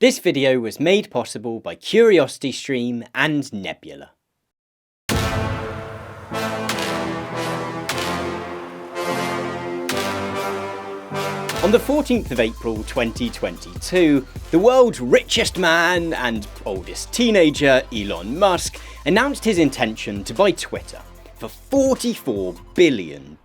This video was made possible by CuriosityStream and Nebula. On the 14th of April 2022, the world's richest man and oldest teenager, Elon Musk, announced his intention to buy Twitter for $44 billion.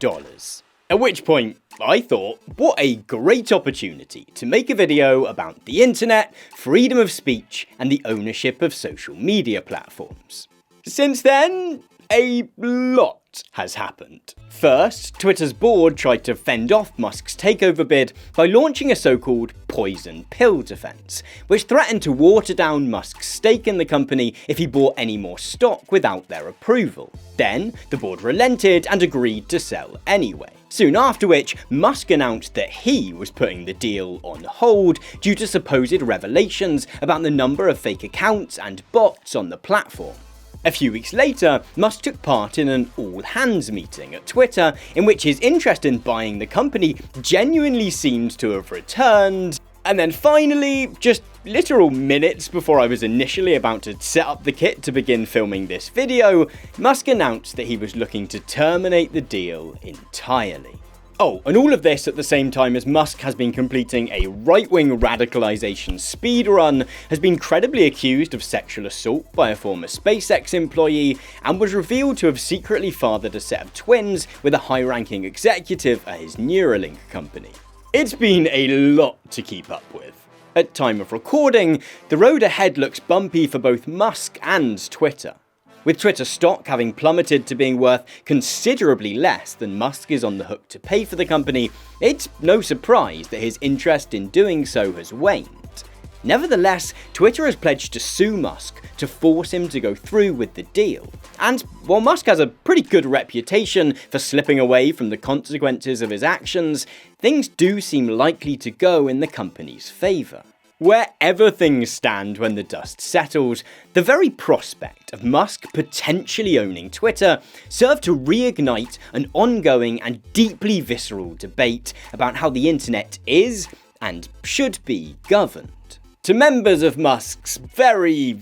At which point, I thought, what a great opportunity to make a video about the internet, freedom of speech, and the ownership of social media platforms. Since then, a lot has happened. First, Twitter's board tried to fend off Musk's takeover bid by launching a so-called poison pill defense, which threatened to water down Musk's stake in the company if he bought any more stock without their approval. Then, the board relented and agreed to sell anyway. Soon after which, Musk announced that he was putting the deal on hold due to supposed revelations about the number of fake accounts and bots on the platform. A few weeks later, Musk took part in an all-hands meeting at Twitter in which his interest in buying the company genuinely seemed to have returned. And then finally, just literal minutes before I was initially about to set up the kit to begin filming this video, Musk announced that he was looking to terminate the deal entirely. Oh, and all of this at the same time as Musk has been completing a right-wing radicalization speedrun, has been credibly accused of sexual assault by a former SpaceX employee, and was revealed to have secretly fathered a set of twins with a high-ranking executive at his Neuralink company. It's been a lot to keep up with. At time of recording, the road ahead looks bumpy for both Musk and Twitter. With Twitter stock having plummeted to being worth considerably less than Musk is on the hook to pay for the company, it's no surprise that his interest in doing so has waned. Nevertheless, Twitter has pledged to sue Musk to force him to go through with the deal. And while Musk has a pretty good reputation for slipping away from the consequences of his actions, things do seem likely to go in the company's favour. Wherever things stand when the dust settles, the very prospect of Musk potentially owning Twitter served to reignite an ongoing and deeply visceral debate about how the internet is and should be governed. To members of Musk's very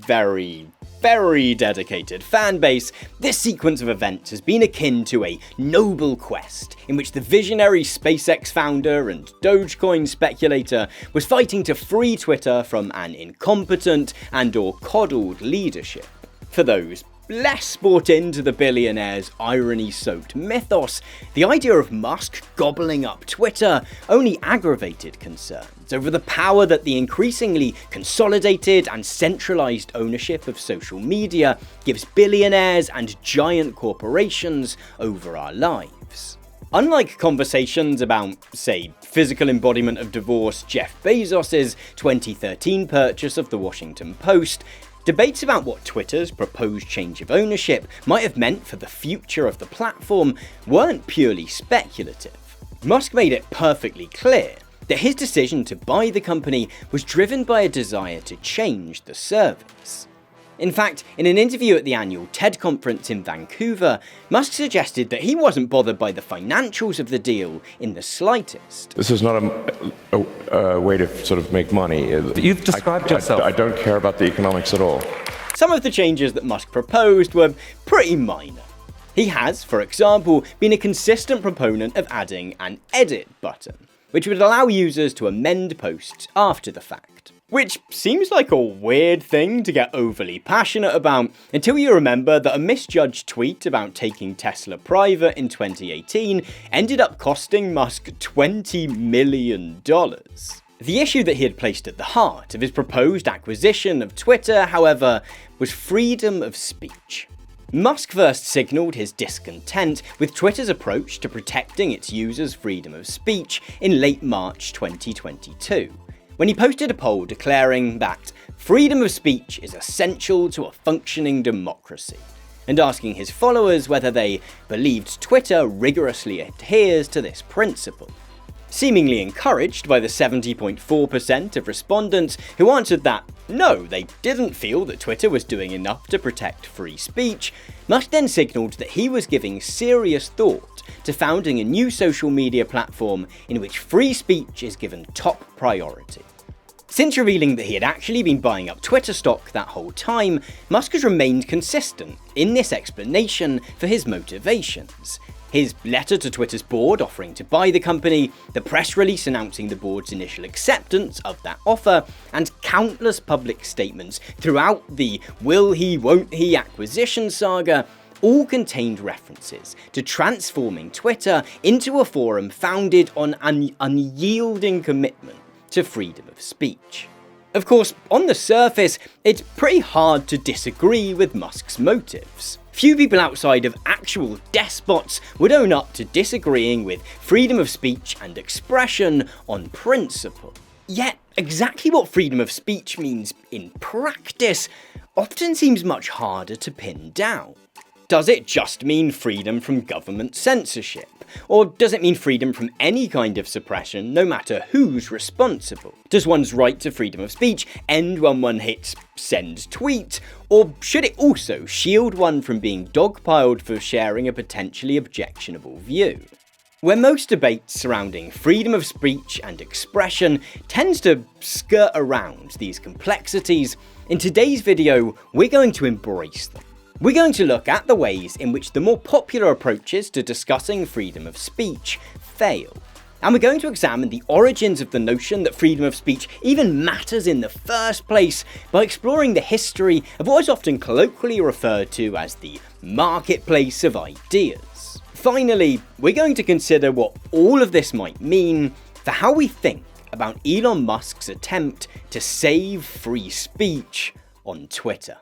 dedicated fan base, this sequence of events has been akin to a noble quest in which the visionary SpaceX founder and Dogecoin speculator was fighting to free Twitter from an incompetent and/or coddled leadership. For those less bought into the billionaire's irony-soaked mythos, the idea of Musk gobbling up Twitter only aggravated concerns over the power that the increasingly consolidated and centralized ownership of social media gives billionaires and giant corporations over our lives. Unlike conversations about, say, physical embodiment of divorce Jeff Bezos's 2013 purchase of the Washington Post, debates about what Twitter's proposed change of ownership might have meant for the future of the platform weren't purely speculative. Musk made it perfectly clear that his decision to buy the company was driven by a desire to change the service. In fact, in an interview at the annual TED conference in Vancouver, Musk suggested that he wasn't bothered by the financials of the deal in the slightest. This is not a way to sort of make money. You've described yourself. I don't care about the economics at all. Some of the changes that Musk proposed were pretty minor. He has, for example, been a consistent proponent of adding an edit button, which would allow users to amend posts after the fact. Which seems like a weird thing to get overly passionate about until you remember that a misjudged tweet about taking Tesla private in 2018 ended up costing Musk $20 million. The issue that he had placed at the heart of his proposed acquisition of Twitter, however, was freedom of speech. Musk first signalled his discontent with Twitter's approach to protecting its users' freedom of speech in late March 2022. When he posted a poll declaring that freedom of speech is essential to a functioning democracy, and asking his followers whether they believed Twitter rigorously adheres to this principle. Seemingly encouraged by the 70.4% of respondents who answered that no, they didn't feel that Twitter was doing enough to protect free speech, Musk then signalled that he was giving serious thought to founding a new social media platform in which free speech is given top priority. Since revealing that he had actually been buying up Twitter stock that whole time, Musk has remained consistent in this explanation for his motivations. His letter to Twitter's board offering to buy the company, the press release announcing the board's initial acceptance of that offer, and countless public statements throughout the will he, won't he acquisition saga all contained references to transforming Twitter into a forum founded on an unyielding commitment to freedom of speech. Of course, on the surface, it's pretty hard to disagree with Musk's motives. Few people outside of actual despots would own up to disagreeing with freedom of speech and expression on principle. Yet, exactly what freedom of speech means in practice often seems much harder to pin down. Does it just mean freedom from government censorship? Or does it mean freedom from any kind of suppression, no matter who's responsible? Does one's right to freedom of speech end when one hits send tweet? Or should it also shield one from being dogpiled for sharing a potentially objectionable view? Where most debates surrounding freedom of speech and expression tends to skirt around these complexities, in today's video we're going to embrace them. We're going to look at the ways in which the more popular approaches to discussing freedom of speech fail. And we're going to examine the origins of the notion that freedom of speech even matters in the first place by exploring the history of what is often colloquially referred to as the marketplace of ideas. Finally, we're going to consider what all of this might mean for how we think about Elon Musk's attempt to save free speech on Twitter.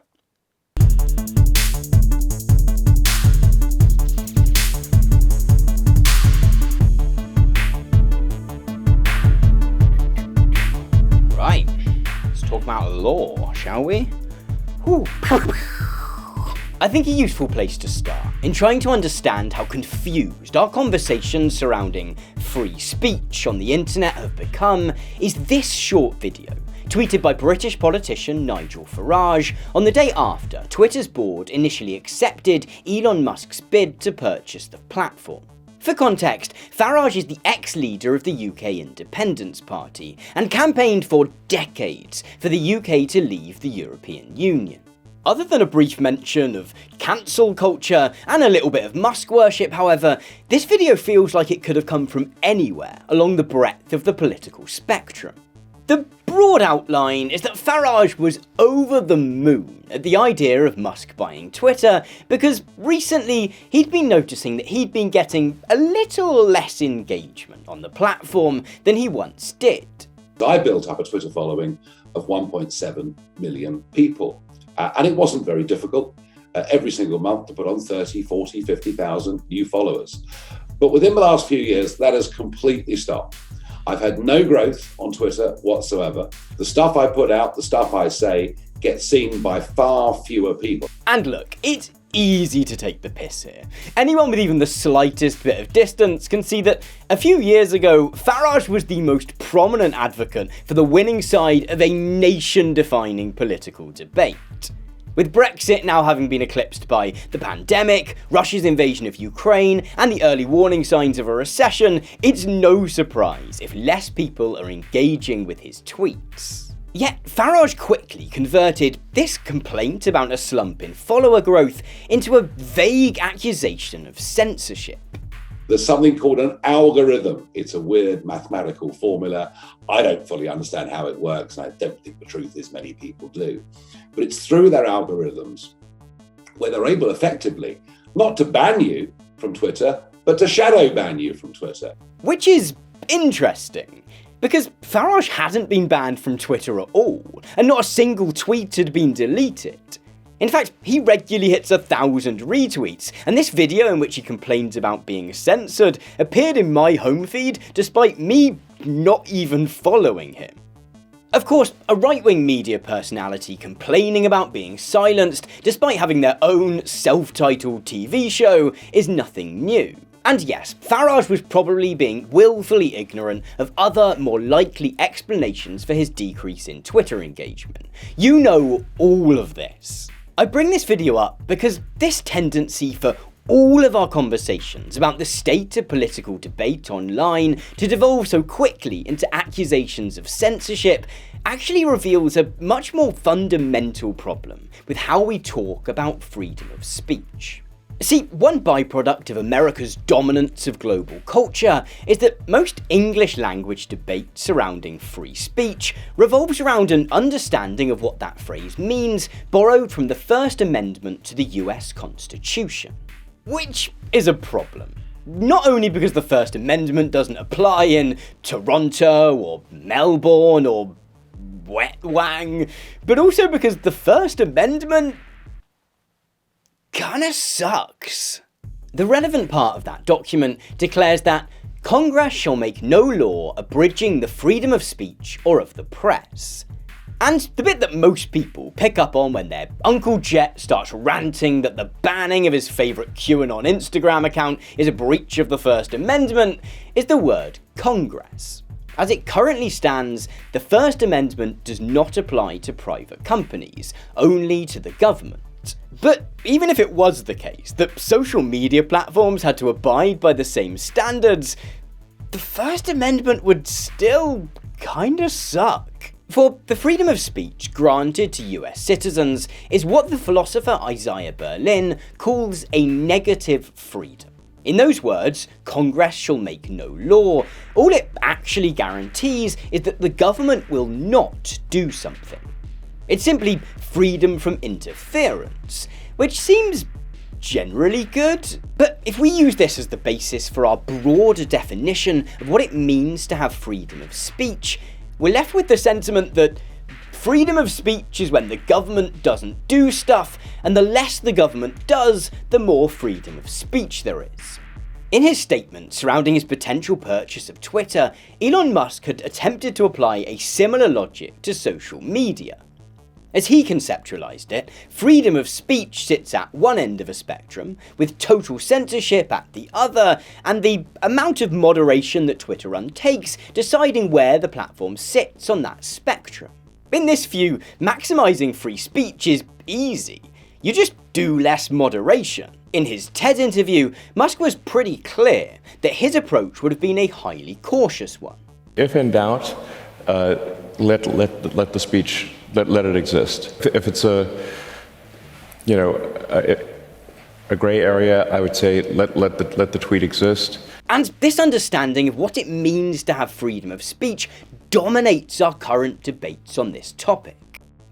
Right, let's talk about law, shall we? Whew. I think a useful place to start in trying to understand how confused our conversations surrounding free speech on the internet have become is this short video, tweeted by British politician Nigel Farage on the day after Twitter's board initially accepted Elon Musk's bid to purchase the platform. For context, Farage is the ex-leader of the UK Independence Party and campaigned for decades for the UK to leave the European Union. Other than a brief mention of cancel culture and a little bit of Musk worship, however, this video feels like it could have come from anywhere along the breadth of the political spectrum. The broad outline is that Farage was over the moon at the idea of Musk buying Twitter because recently he'd been noticing that he'd been getting a little less engagement on the platform than he once did. I built up a Twitter following of 1.7 million people, and it wasn't very difficult every single month to put on 30, 40, 50,000 new followers. But within the last few years, that has completely stopped. I've had no growth on Twitter whatsoever. The stuff I put out, the stuff I say, gets seen by far fewer people. And look, it's easy to take the piss here. Anyone with even the slightest bit of distance can see that a few years ago, Farage was the most prominent advocate for the winning side of a nation-defining political debate. With Brexit now having been eclipsed by the pandemic, Russia's invasion of Ukraine, and the early warning signs of a recession, it's no surprise if less people are engaging with his tweets. Yet, Farage quickly converted this complaint about a slump in follower growth into a vague accusation of censorship. There's something called an algorithm. It's a weird mathematical formula. I don't fully understand how it works, and I don't think the truth is many people do. But it's through their algorithms where they're able effectively not to ban you from Twitter, but to shadow ban you from Twitter. Which is interesting, because Farage hadn't been banned from Twitter at all, and not a single tweet had been deleted. In fact, he regularly hits 1,000 retweets, and this video in which he complains about being censored appeared in my home feed despite me not even following him. Of course, a right-wing media personality complaining about being silenced despite having their own self-titled TV show is nothing new. And yes, Farage was probably being willfully ignorant of other, more likely explanations for his decrease in Twitter engagement. You know all of this. I bring this video up because this tendency for all of our conversations about the state of political debate online to devolve so quickly into accusations of censorship actually reveals a much more fundamental problem with how we talk about freedom of speech. See, one byproduct of America's dominance of global culture is that most English language debate surrounding free speech revolves around an understanding of what that phrase means borrowed from the First Amendment to the US Constitution. Which is a problem. Not only because the First Amendment doesn't apply in Toronto or Melbourne or Wet Wang, but also because the First Amendment kinda sucks. The relevant part of that document declares that Congress shall make no law abridging the freedom of speech or of the press. And the bit that most people pick up on when their Uncle Jet starts ranting that the banning of his favourite QAnon Instagram account is a breach of the First Amendment is the word Congress. As it currently stands, the First Amendment does not apply to private companies, only to the government. But even if it was the case that social media platforms had to abide by the same standards, the First Amendment would still kinda suck. For the freedom of speech granted to US citizens is what the philosopher Isaiah Berlin calls a negative freedom. In those words, Congress shall make no law. All it actually guarantees is that the government will not do something. It's simply freedom from interference, which seems generally good. But if we use this as the basis for our broader definition of what it means to have freedom of speech, we're left with the sentiment that freedom of speech is when the government doesn't do stuff, and the less the government does, the more freedom of speech there is. In his statement surrounding his potential purchase of Twitter, Elon Musk had attempted to apply a similar logic to social media. As he conceptualized it, freedom of speech sits at one end of a spectrum, with total censorship at the other, and the amount of moderation that Twitter undertakes deciding where the platform sits on that spectrum. In this view, maximizing free speech is easy. You just do less moderation. In his TED interview, Musk was pretty clear that his approach would have been a highly cautious one. If in doubt, let the speech, let it exist. If it's a gray area, I would say let the tweet exist. And this understanding of what it means to have freedom of speech dominates our current debates on this topic.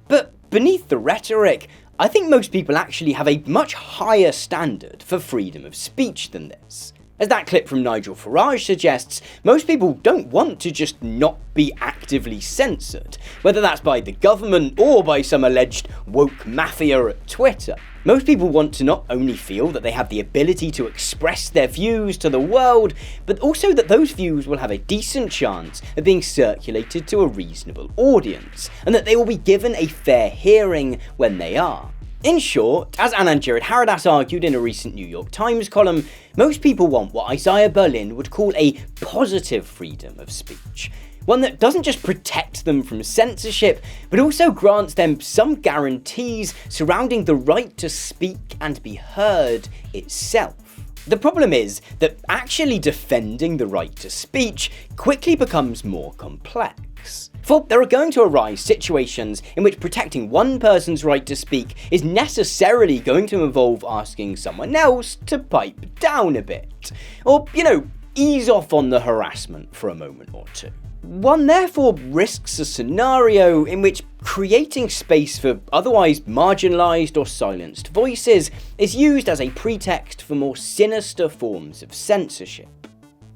But beneath the rhetoric, I think most people actually have a much higher standard for freedom of speech than this. As that clip from Nigel Farage suggests, most people don't want to just not be actively censored, whether that's by the government or by some alleged woke mafia at Twitter. Most people want to not only feel that they have the ability to express their views to the world, but also that those views will have a decent chance of being circulated to a reasonable audience, and that they will be given a fair hearing when they are. In short, as Anand Jared Haridas argued in a recent New York Times column, most people want what Isaiah Berlin would call a positive freedom of speech. One that doesn't just protect them from censorship, but also grants them some guarantees surrounding the right to speak and be heard itself. The problem is that actually defending the right to speech quickly becomes more complex. For there are going to arise situations in which protecting one person's right to speak is necessarily going to involve asking someone else to pipe down a bit. Or, ease off on the harassment for a moment or two. One therefore risks a scenario in which creating space for otherwise marginalised or silenced voices is used as a pretext for more sinister forms of censorship.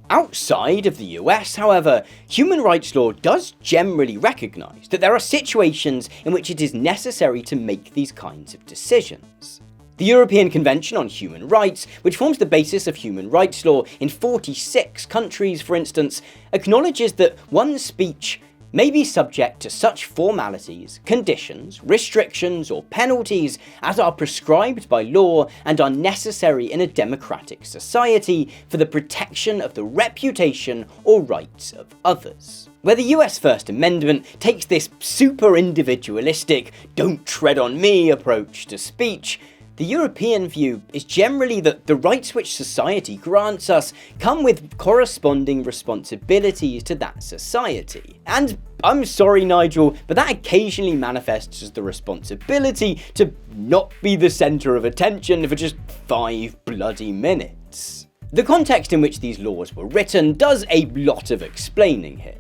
Outside of the US, however, human rights law does generally recognise that there are situations in which it is necessary to make these kinds of decisions. The European Convention on Human Rights, which forms the basis of human rights law in 46 countries, for instance, acknowledges that one's speech may be subject to such formalities, conditions, restrictions, or penalties as are prescribed by law and are necessary in a democratic society for the protection of the reputation or rights of others. Where the US First Amendment takes this super individualistic, don't tread on me approach to speech, The European view is generally that the rights which society grants us come with corresponding responsibilities to that society. And I'm sorry, Nigel, but that occasionally manifests as the responsibility to not be the centre of attention for just 5 bloody minutes. The context in which these laws were written does a lot of explaining here.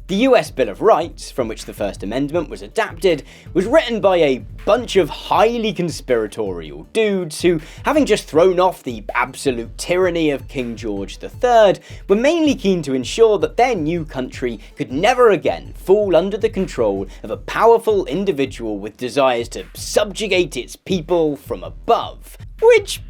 The US Bill of Rights, from which the First Amendment was adapted, was written by a bunch of highly conspiratorial dudes who, having just thrown off the absolute tyranny of King George III, were mainly keen to ensure that their new country could never again fall under the control of a powerful individual with desires to subjugate its people from above. Which,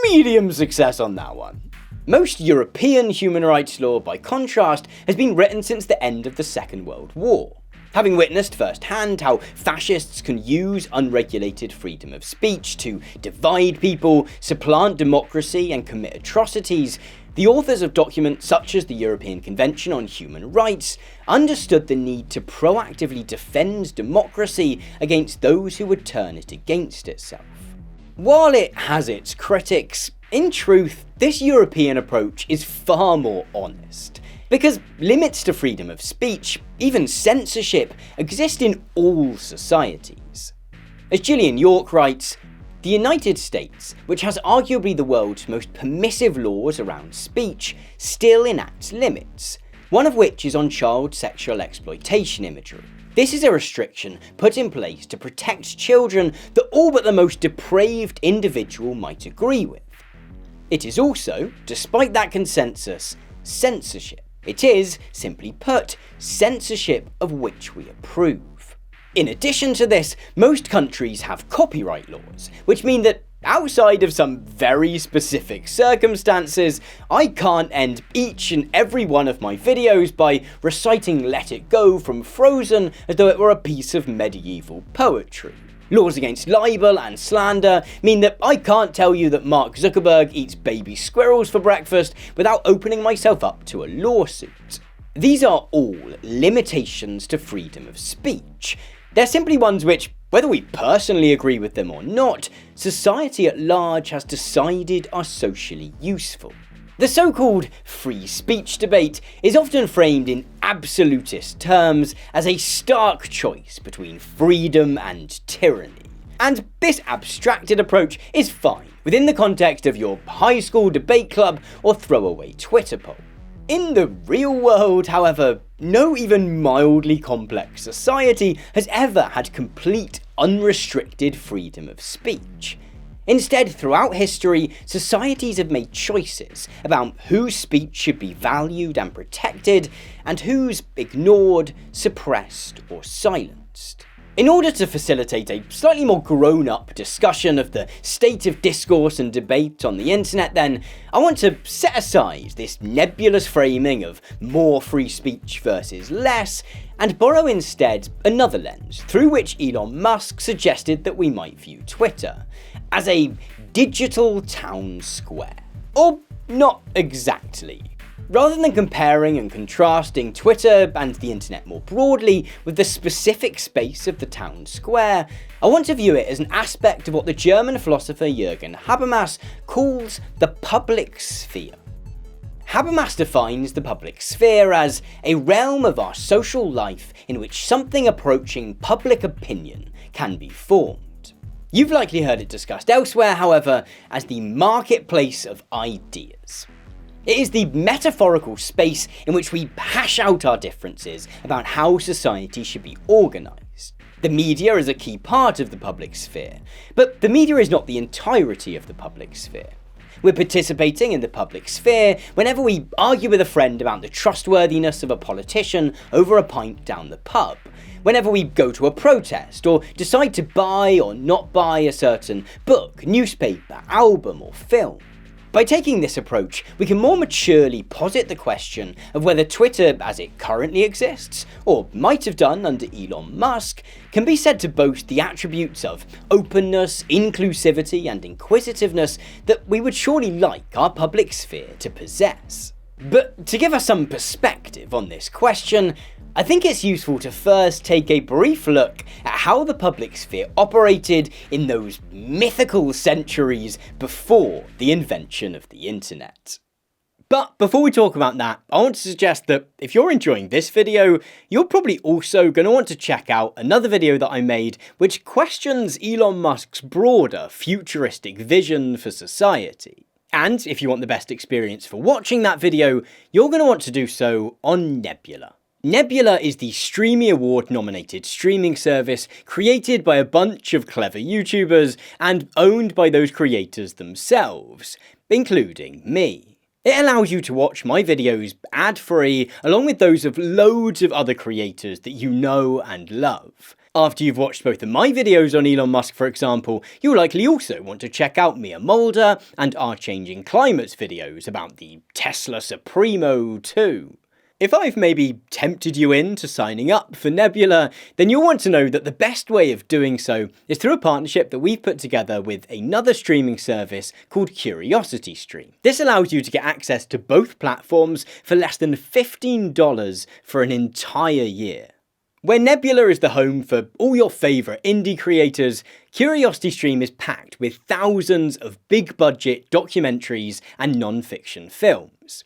medium success on that one. Most European human rights law, by contrast, has been written since the end of the Second World War. Having witnessed firsthand how fascists can use unregulated freedom of speech to divide people, supplant democracy, and commit atrocities, the authors of documents such as the European Convention on Human Rights understood the need to proactively defend democracy against those who would turn it against itself. While it has its critics, in truth, this European approach is far more honest, because limits to freedom of speech, even censorship, exist in all societies. As Gillian York writes, the United States, which has arguably the world's most permissive laws around speech, still enacts limits, one of which is on child sexual exploitation imagery. This is a restriction put in place to protect children that all but the most depraved individual might agree with. It is also, despite that consensus, censorship. It is, simply put, censorship of which we approve. In addition to this, most countries have copyright laws, which mean that outside of some very specific circumstances, I can't end each and every one of my videos by reciting Let It Go from Frozen as though it were a piece of medieval poetry. Laws against libel and slander mean that I can't tell you that Mark Zuckerberg eats baby squirrels for breakfast without opening myself up to a lawsuit. These are all limitations to freedom of speech. They're simply ones which, whether we personally agree with them or not, society at large has decided are socially useful. The so-called free speech debate is often framed in absolutist terms as a stark choice between freedom and tyranny. And this abstracted approach is fine within the context of your high school debate club or throwaway Twitter poll. In the real world, however, no even mildly complex society has ever had complete, unrestricted freedom of speech. Instead, throughout history, societies have made choices about whose speech should be valued and protected, and whose ignored, suppressed, or silenced. In order to facilitate a slightly more grown-up discussion of the state of discourse and debate on the internet then, I want to set aside this nebulous framing of more free speech versus less, and borrow instead another lens through which Elon Musk suggested that we might view Twitter, as a digital town square. Or not exactly. Rather than comparing and contrasting Twitter and the internet more broadly with the specific space of the town square, I want to view it as an aspect of what the German philosopher Jürgen Habermas calls the public sphere. Habermas defines the public sphere as a realm of our social life in which something approaching public opinion can be formed. You've likely heard it discussed elsewhere, however, as the marketplace of ideas. It is the metaphorical space in which we hash out our differences about how society should be organised. The media is a key part of the public sphere, but the media is not the entirety of the public sphere. We're participating in the public sphere whenever we argue with a friend about the trustworthiness of a politician over a pint down the pub, whenever we go to a protest or decide to buy or not buy a certain book, newspaper, album, or film. By taking this approach, we can more maturely posit the question of whether Twitter, as it currently exists, or might have done under Elon Musk, can be said to boast the attributes of openness, inclusivity, and inquisitiveness that we would surely like our public sphere to possess. But to give us some perspective on this question, I think it's useful to first take a brief look at how the public sphere operated in those mythical centuries before the invention of the internet. But before we talk about that, I want to suggest that if you're enjoying this video, you're probably also going to want to check out another video that I made which questions Elon Musk's broader futuristic vision for society. And if you want the best experience for watching that video, you're going to want to do so on Nebula. Nebula is the Streamy Award nominated streaming service created by a bunch of clever YouTubers and owned by those creators themselves, including me. It allows you to watch my videos ad-free along with those of loads of other creators that you know and love. After you've watched both of my videos on Elon Musk, for example, you'll likely also want to check out Mia Mulder and our Changing Climates videos about the Tesla Supremo too. If I've maybe tempted you into signing up for Nebula, then you'll want to know that the best way of doing so is through a partnership that we've put together with another streaming service called CuriosityStream. This allows you to get access to both platforms for less than $15 for an entire year. Where Nebula is the home for all your favourite indie creators, CuriosityStream is packed with thousands of big-budget documentaries and non-fiction films.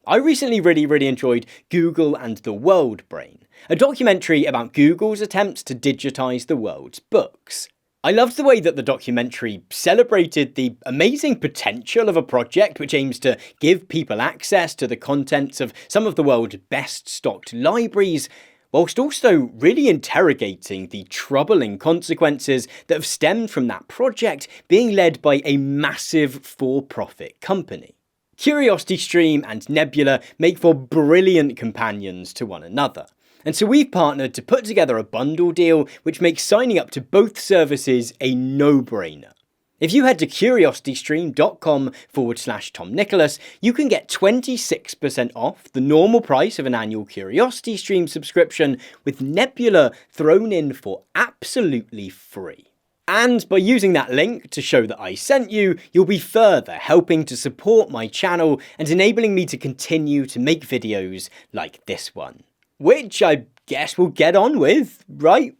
I recently really enjoyed Google and the World Brain, a documentary about Google's attempts to digitise the world's books. I loved the way that the documentary celebrated the amazing potential of a project which aims to give people access to the contents of some of the world's best stocked libraries, whilst also really interrogating the troubling consequences that have stemmed from that project being led by a massive for-profit company. CuriosityStream and Nebula make for brilliant companions to one another, and so we've partnered to put together a bundle deal which makes signing up to both services a no-brainer. If you head to curiositystream.com/Tom Nicholas, you can get 26% off the normal price of an annual CuriosityStream subscription, with Nebula thrown in for absolutely free. And by using that link to show that I sent you, you'll be further helping to support my channel and enabling me to continue to make videos like this one. Which I guess we'll get on with right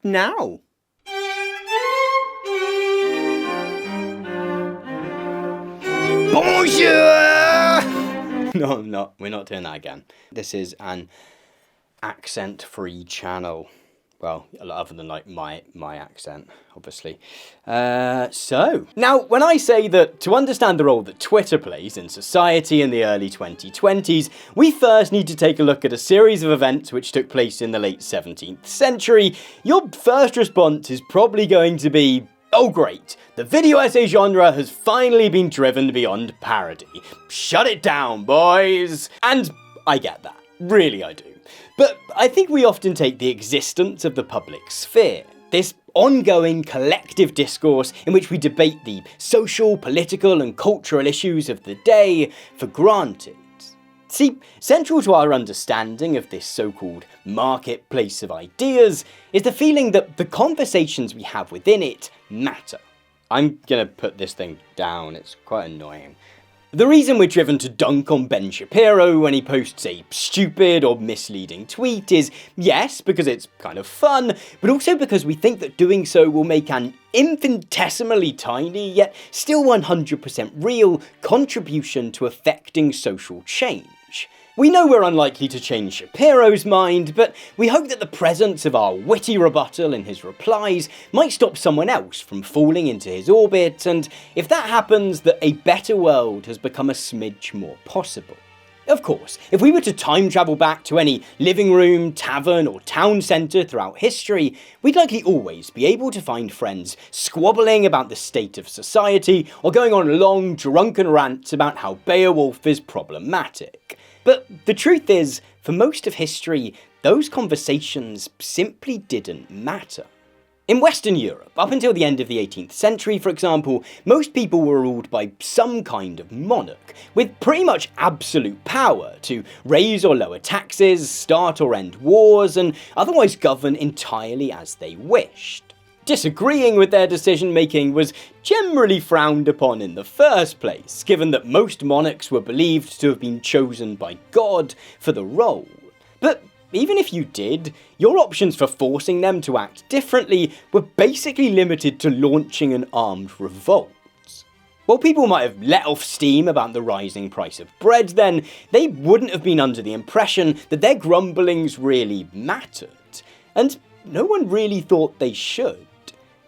now. Bonjour! No, I'm not. We're not doing that again. This is an accent-free channel. Well, other than like my accent, obviously. So, now when I say that to understand the role that Twitter plays in society in the early 2020s, we first need to take a look at a series of events which took place in the late 17th century, your first response is probably going to be, oh great, the video essay genre has finally been driven beyond parody. Shut it down, boys! And I get that. Really I do. But I think we often take the existence of the public sphere, this ongoing collective discourse in which we debate the social, political and cultural issues of the day, for granted. See, central to our understanding of this so-called marketplace of ideas is the feeling that the conversations we have within it matter. I'm gonna put this thing down, it's quite annoying. The reason we're driven to dunk on Ben Shapiro when he posts a stupid or misleading tweet is, yes, because it's kind of fun, but also because we think that doing so will make an infinitesimally tiny, yet still 100% real, contribution to affecting social change. We know we're unlikely to change Shapiro's mind, but we hope that the presence of our witty rebuttal in his replies might stop someone else from falling into his orbit, and if that happens, that a better world has become a smidge more possible. Of course, if we were to time travel back to any living room, tavern or town centre throughout history, we'd likely always be able to find friends squabbling about the state of society or going on long drunken rants about how Beowulf is problematic. But the truth is, for most of history, those conversations simply didn't matter. In Western Europe, up until the end of the 18th century, for example, most people were ruled by some kind of monarch, with pretty much absolute power to raise or lower taxes, start or end wars, and otherwise govern entirely as they wished. disagreeing with their decision-making was generally frowned upon in the first place, given that most monarchs were believed to have been chosen by God for the role. But even if you did, your options for forcing them to act differently were basically limited to launching an armed revolt. While people might have let off steam about the rising price of bread then, they wouldn't have been under the impression that their grumblings really mattered, and no one really thought they should.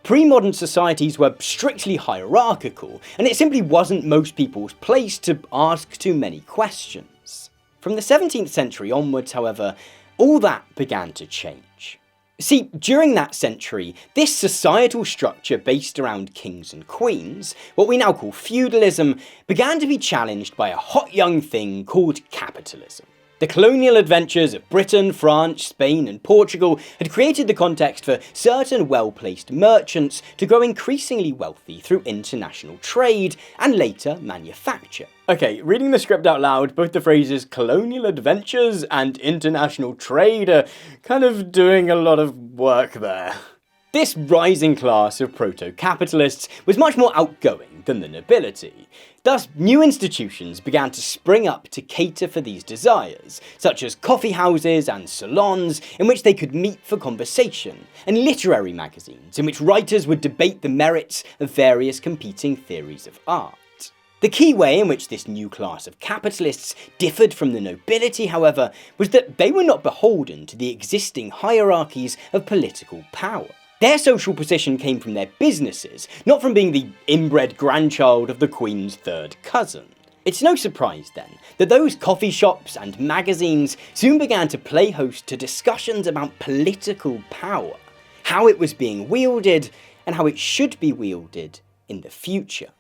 Pre-modern societies were strictly hierarchical, and it simply wasn't most people's place to ask too many questions. From the 17th century onwards, however, all that began to change. See, during that century, this societal structure based around kings and queens, what we now call feudalism, began to be challenged by a hot young thing called capitalism. The colonial adventures of Britain, France, Spain and Portugal had created the context for certain well-placed merchants to grow increasingly wealthy through international trade and later manufacture. Okay, reading the script out loud, both the phrases colonial adventures and international trade are kind of doing a lot of work there. This rising class of proto-capitalists was much more outgoing than the nobility. Thus, new institutions began to spring up to cater for these desires, such as coffee houses and salons in which they could meet for conversation, and literary magazines in which writers would debate the merits of various competing theories of art. The key way in which this new class of capitalists differed from the nobility, however, was that they were not beholden to the existing hierarchies of political power. Their social position came from their businesses, not from being the inbred grandchild of the Queen's third cousin. It's no surprise then that those coffee shops and magazines soon began to play host to discussions about political power, how it was being wielded, and how it should be wielded in the future.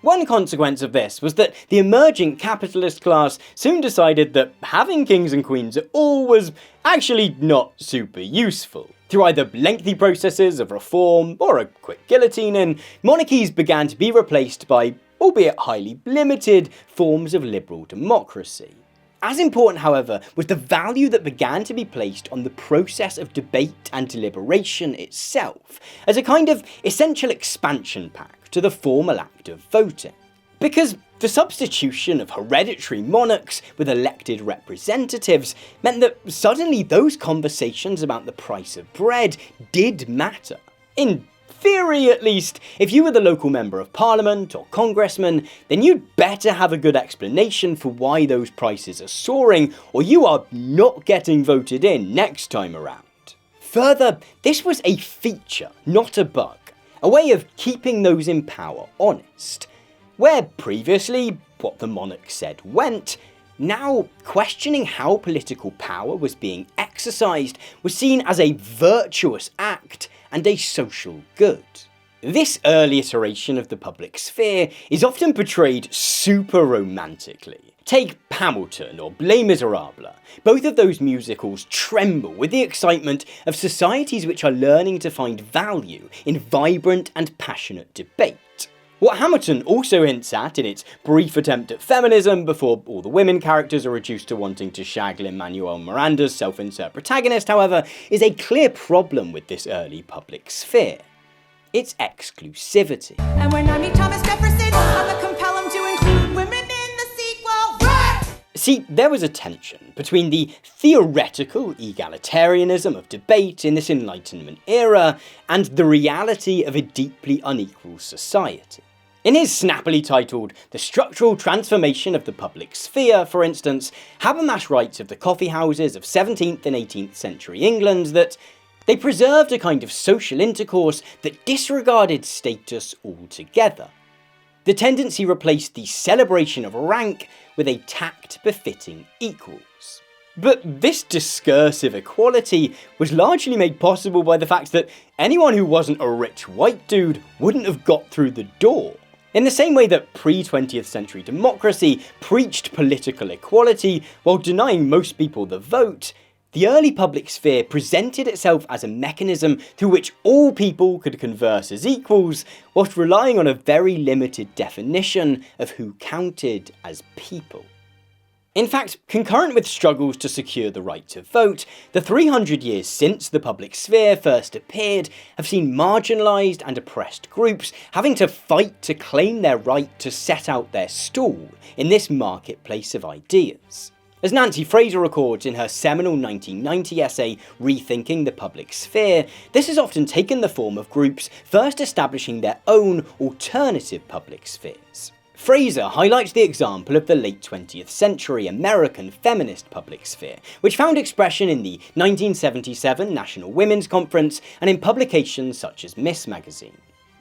One consequence of this was that the emerging capitalist class soon decided that having kings and queens at all was actually not super useful. Through either lengthy processes of reform or a quick guillotining, monarchies began to be replaced by, albeit highly limited, forms of liberal democracy. As important, however, was the value that began to be placed on the process of debate and deliberation itself, as a kind of essential expansion pack to the formal act of voting. Because the substitution of hereditary monarchs with elected representatives meant that suddenly those conversations about the price of bread did matter. In theory, at least, if you were the local member of parliament or congressman, then you'd better have a good explanation for why those prices are soaring, or you are not getting voted in next time around. Further, this was a feature, not a bug, a way of keeping those in power honest. Where previously, what the monarch said went, now questioning how political power was being exercised was seen as a virtuous act and a social good. This early iteration of the public sphere is often portrayed super romantically. Take Hamilton or Les Miserables. Both of those musicals tremble with the excitement of societies which are learning to find value in vibrant and passionate debate. What Hamilton also hints at in its brief attempt at feminism before all the women characters are reduced to wanting to shag Lin-Manuel Miranda's self-insert protagonist, however, is a clear problem with this early public sphere. Its exclusivity. And when I meet Thomas Jefferson, I'm gonna compel him to include women in the sequel. Right! See, there was a tension between the theoretical egalitarianism of debate in this Enlightenment era and the reality of a deeply unequal society. In his snappily titled The Structural Transformation of the Public Sphere, for instance, Habermas writes of the coffee houses of 17th and 18th century England that they preserved a kind of social intercourse that disregarded status altogether. The tendency replaced the celebration of rank with a tact befitting equals. But this discursive equality was largely made possible by the fact that anyone who wasn't a rich white dude wouldn't have got through the door. In the same way that pre-20th century democracy preached political equality while denying most people the vote, the early public sphere presented itself as a mechanism through which all people could converse as equals, whilst relying on a very limited definition of who counted as people. In fact, concurrent with struggles to secure the right to vote, the 300 years since the public sphere first appeared have seen marginalised and oppressed groups having to fight to claim their right to set out their stall in this marketplace of ideas. As Nancy Fraser records in her seminal 1990 essay Rethinking the Public Sphere, this has often taken the form of groups first establishing their own alternative public spheres. Fraser highlights the example of the late 20th century American feminist public sphere, which found expression in the 1977 National Women's Conference and in publications such as Miss magazine.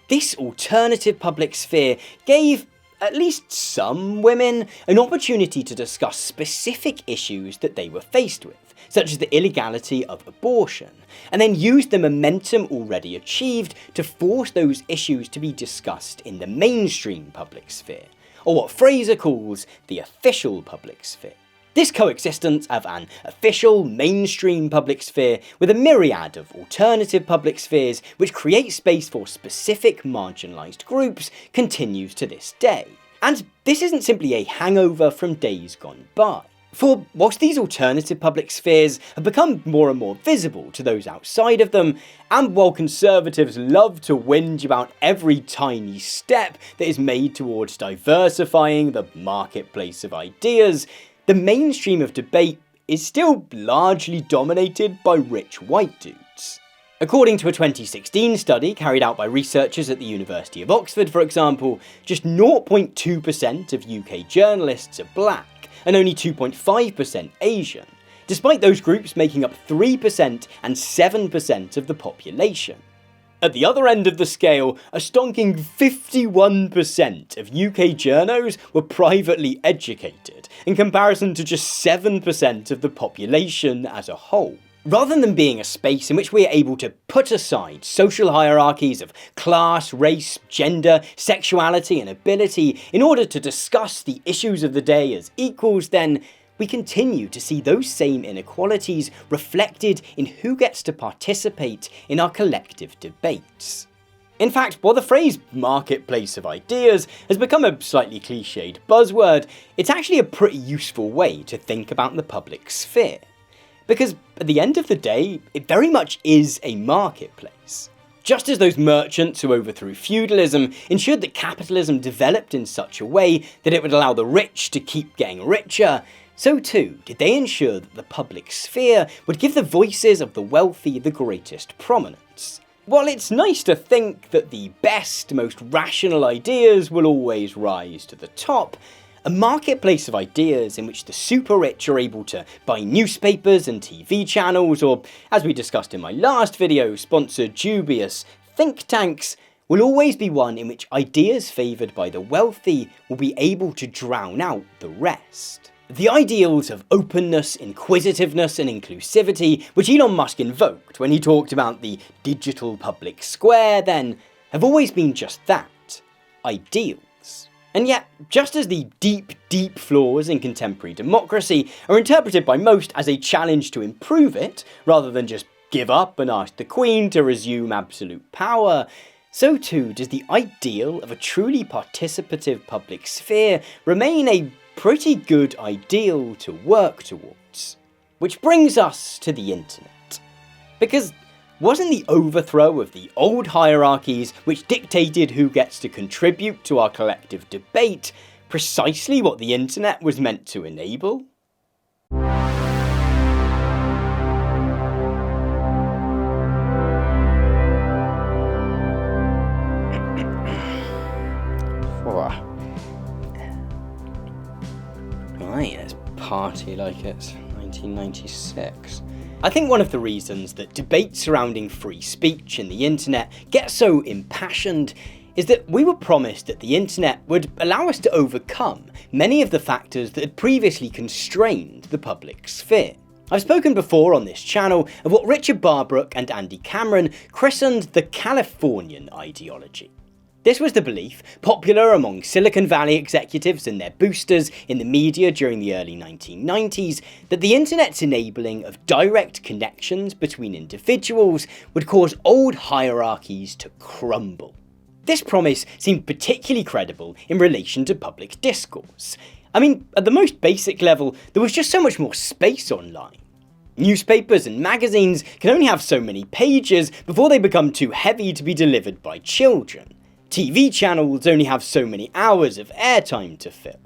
This alternative public sphere gave at least some women an opportunity to discuss specific issues that they were faced with, such as the illegality of abortion, and then used the momentum already achieved to force those issues to be discussed in the mainstream public sphere, or what Fraser calls the official public sphere. This coexistence of an official, mainstream public sphere with a myriad of alternative public spheres which create space for specific marginalised groups continues to this day. And this isn't simply a hangover from days gone by. For whilst these alternative public spheres have become more and more visible to those outside of them, and while conservatives love to whinge about every tiny step that is made towards diversifying the marketplace of ideas, the mainstream of debate is still largely dominated by rich white dudes. According to a 2016 study carried out by researchers at the University of Oxford, for example, just 0.2% of UK journalists are black, and only 2.5% Asian, despite those groups making up 3% and 7% of the population. At the other end of the scale, a stonking 51% of UK journos were privately educated, in comparison to just 7% of the population as a whole. Rather than being a space in which we are able to put aside social hierarchies of class, race, gender, sexuality and ability in order to discuss the issues of the day as equals, then we continue to see those same inequalities reflected in who gets to participate in our collective debates. In fact, while the phrase marketplace of ideas has become a slightly cliched buzzword, it's actually a pretty useful way to think about the public sphere. Because at the end of the day, it very much is a marketplace. Just as those merchants who overthrew feudalism ensured that capitalism developed in such a way that it would allow the rich to keep getting richer, so too did they ensure that the public sphere would give the voices of the wealthy the greatest prominence. While it's nice to think that the best, most rational ideas will always rise to the top, a marketplace of ideas in which the super rich are able to buy newspapers and TV channels, or, as we discussed in my last video, sponsor dubious think tanks, will always be one in which ideas favoured by the wealthy will be able to drown out the rest. The ideals of openness, inquisitiveness and inclusivity, which Elon Musk invoked when he talked about the digital public square then, have always been just that, ideals. And yet, just as the deep flaws in contemporary democracy are interpreted by most as a challenge to improve it, rather than just give up and ask the Queen to resume absolute power, so too does the ideal of a truly participative public sphere remain a pretty good ideal to work towards. Which brings us to the internet. Because wasn't the overthrow of the old hierarchies which dictated who gets to contribute to our collective debate precisely what the internet was meant to enable? Right, let's party like it's 1996. I think one of the reasons that debates surrounding free speech and the internet get so impassioned is that we were promised that the internet would allow us to overcome many of the factors that had previously constrained the public sphere. I've spoken before on this channel of what Richard Barbrook and Andy Cameron christened the Californian ideology. This was the belief, popular among Silicon Valley executives and their boosters in the media during the early 1990s, that the internet's enabling of direct connections between individuals would cause old hierarchies to crumble. This promise seemed particularly credible in relation to public discourse. I mean, at the most basic level, there was just so much more space online. Newspapers and magazines can only have so many pages before they become too heavy to be delivered by children. TV channels only have so many hours of airtime to fill.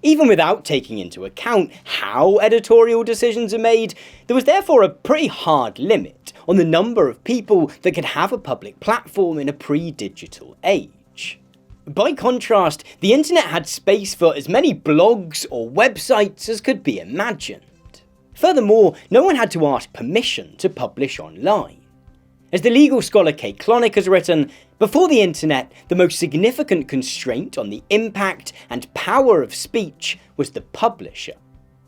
Even without taking into account how editorial decisions are made, there was therefore a pretty hard limit on the number of people that could have a public platform in a pre-digital age. By contrast, the internet had space for as many blogs or websites as could be imagined. Furthermore, no one had to ask permission to publish online. As the legal scholar Kay Clonick has written, before the internet, the most significant constraint on the impact and power of speech was the publisher.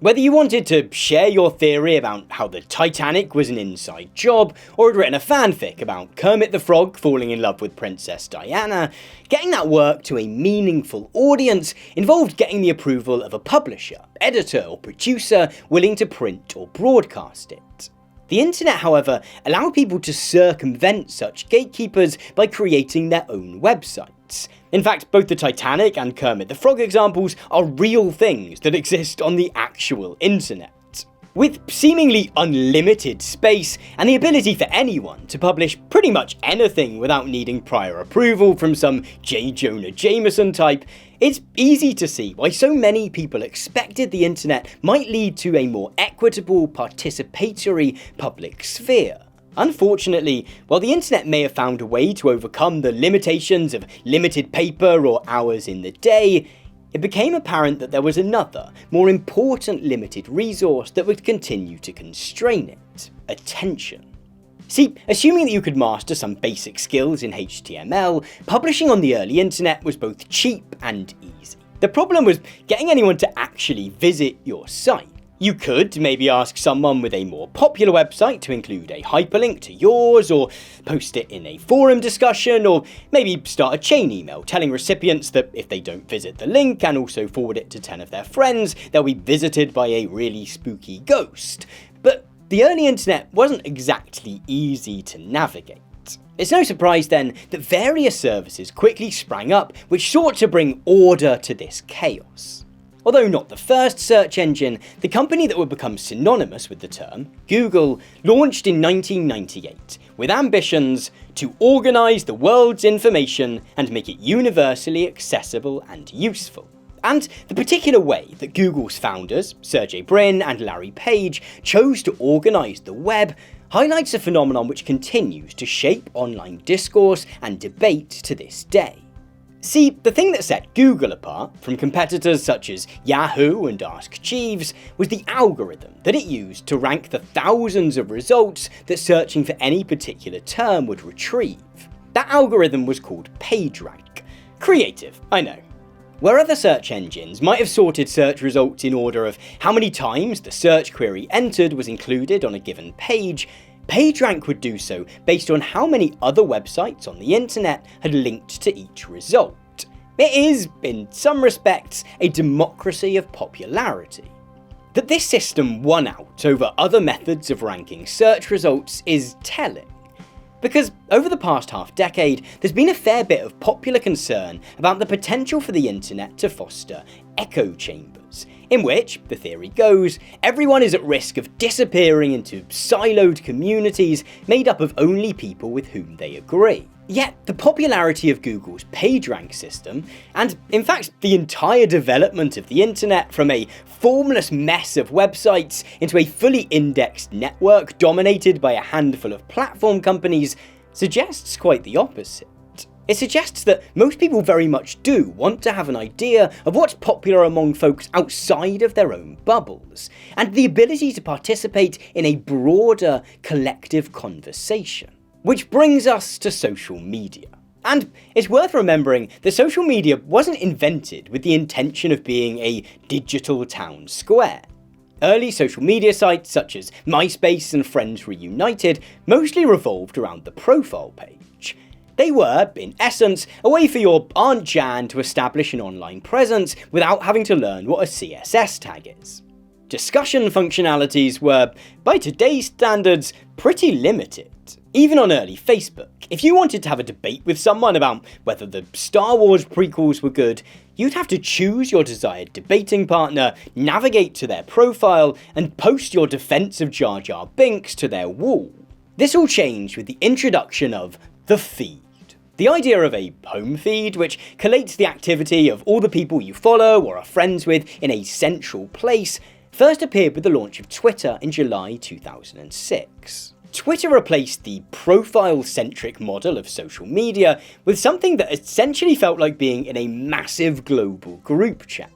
Whether you wanted to share your theory about how the Titanic was an inside job, or had written a fanfic about Kermit the Frog falling in love with Princess Diana, getting that work to a meaningful audience involved getting the approval of a publisher, editor, or producer willing to print or broadcast it. The internet, however, allowed people to circumvent such gatekeepers by creating their own websites. In fact, both the Titanic and Kermit the Frog examples are real things that exist on the actual internet. With seemingly unlimited space and the ability for anyone to publish pretty much anything without needing prior approval from some J. Jonah Jameson type, it's easy to see why so many people expected the internet might lead to a more equitable, participatory public sphere. Unfortunately, while the internet may have found a way to overcome the limitations of limited paper or hours in the day, it became apparent that there was another, more important limited resource that would continue to constrain it: attention. See, assuming that you could master some basic skills in HTML, publishing on the early internet was both cheap and easy. The problem was getting anyone to actually visit your site. You could maybe ask someone with a more popular website to include a hyperlink to yours, or post it in a forum discussion, or maybe start a chain email telling recipients that if they don't visit the link and also forward it to 10 of their friends, they'll be visited by a really spooky ghost. But the early internet wasn't exactly easy to navigate. It's no surprise then that various services quickly sprang up which sought to bring order to this chaos. Although not the first search engine, the company that would become synonymous with the term, Google, launched in 1998 with ambitions to organise the world's information and make it universally accessible and useful. And the particular way that Google's founders, Sergey Brin and Larry Page, chose to organise the web highlights a phenomenon which continues to shape online discourse and debate to this day. See, the thing that set Google apart from competitors such as Yahoo and Ask Jeeves was the algorithm that it used to rank the thousands of results that searching for any particular term would retrieve. That algorithm was called PageRank. Creative, I know. Where other search engines might have sorted search results in order of how many times the search query entered was included on a given page, PageRank would do so based on how many other websites on the internet had linked to each result. It is, in some respects, a democracy of popularity. That this system won out over other methods of ranking search results is telling. Because over the past half-decade, there's been a fair bit of popular concern about the potential for the internet to foster echo chambers, in which, the theory goes, everyone is at risk of disappearing into siloed communities made up of only people with whom they agree. Yet, the popularity of Google's PageRank system, and in fact the entire development of the internet from a formless mess of websites into a fully indexed network dominated by a handful of platform companies, suggests quite the opposite. It suggests that most people very much do want to have an idea of what's popular among folks outside of their own bubbles, and the ability to participate in a broader collective conversation. Which brings us to social media. And it's worth remembering that social media wasn't invented with the intention of being a digital town square. Early social media sites such as MySpace and Friends Reunited mostly revolved around the profile page. They were, in essence, a way for your Aunt Jan to establish an online presence without having to learn what a CSS tag is. Discussion functionalities were, by today's standards, pretty limited. Even on early Facebook, if you wanted to have a debate with someone about whether the Star Wars prequels were good, you'd have to choose your desired debating partner, navigate to their profile, and post your defense of Jar Jar Binks to their wall. This all changed with the introduction of the feed. The idea of a home feed, which collates the activity of all the people you follow or are friends with in a central place, first appeared with the launch of Twitter in July 2006. Twitter replaced the profile-centric model of social media with something that essentially felt like being in a massive global group chat.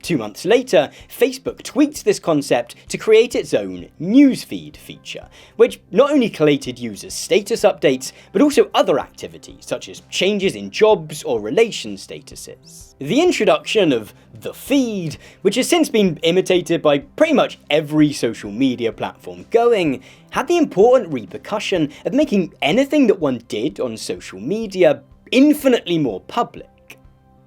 2 months later, Facebook tweaked this concept to create its own newsfeed feature, which not only collated users' status updates, but also other activities such as changes in jobs or relation statuses. The introduction of the feed, which has since been imitated by pretty much every social media platform going, had the important repercussion of making anything that one did on social media infinitely more public.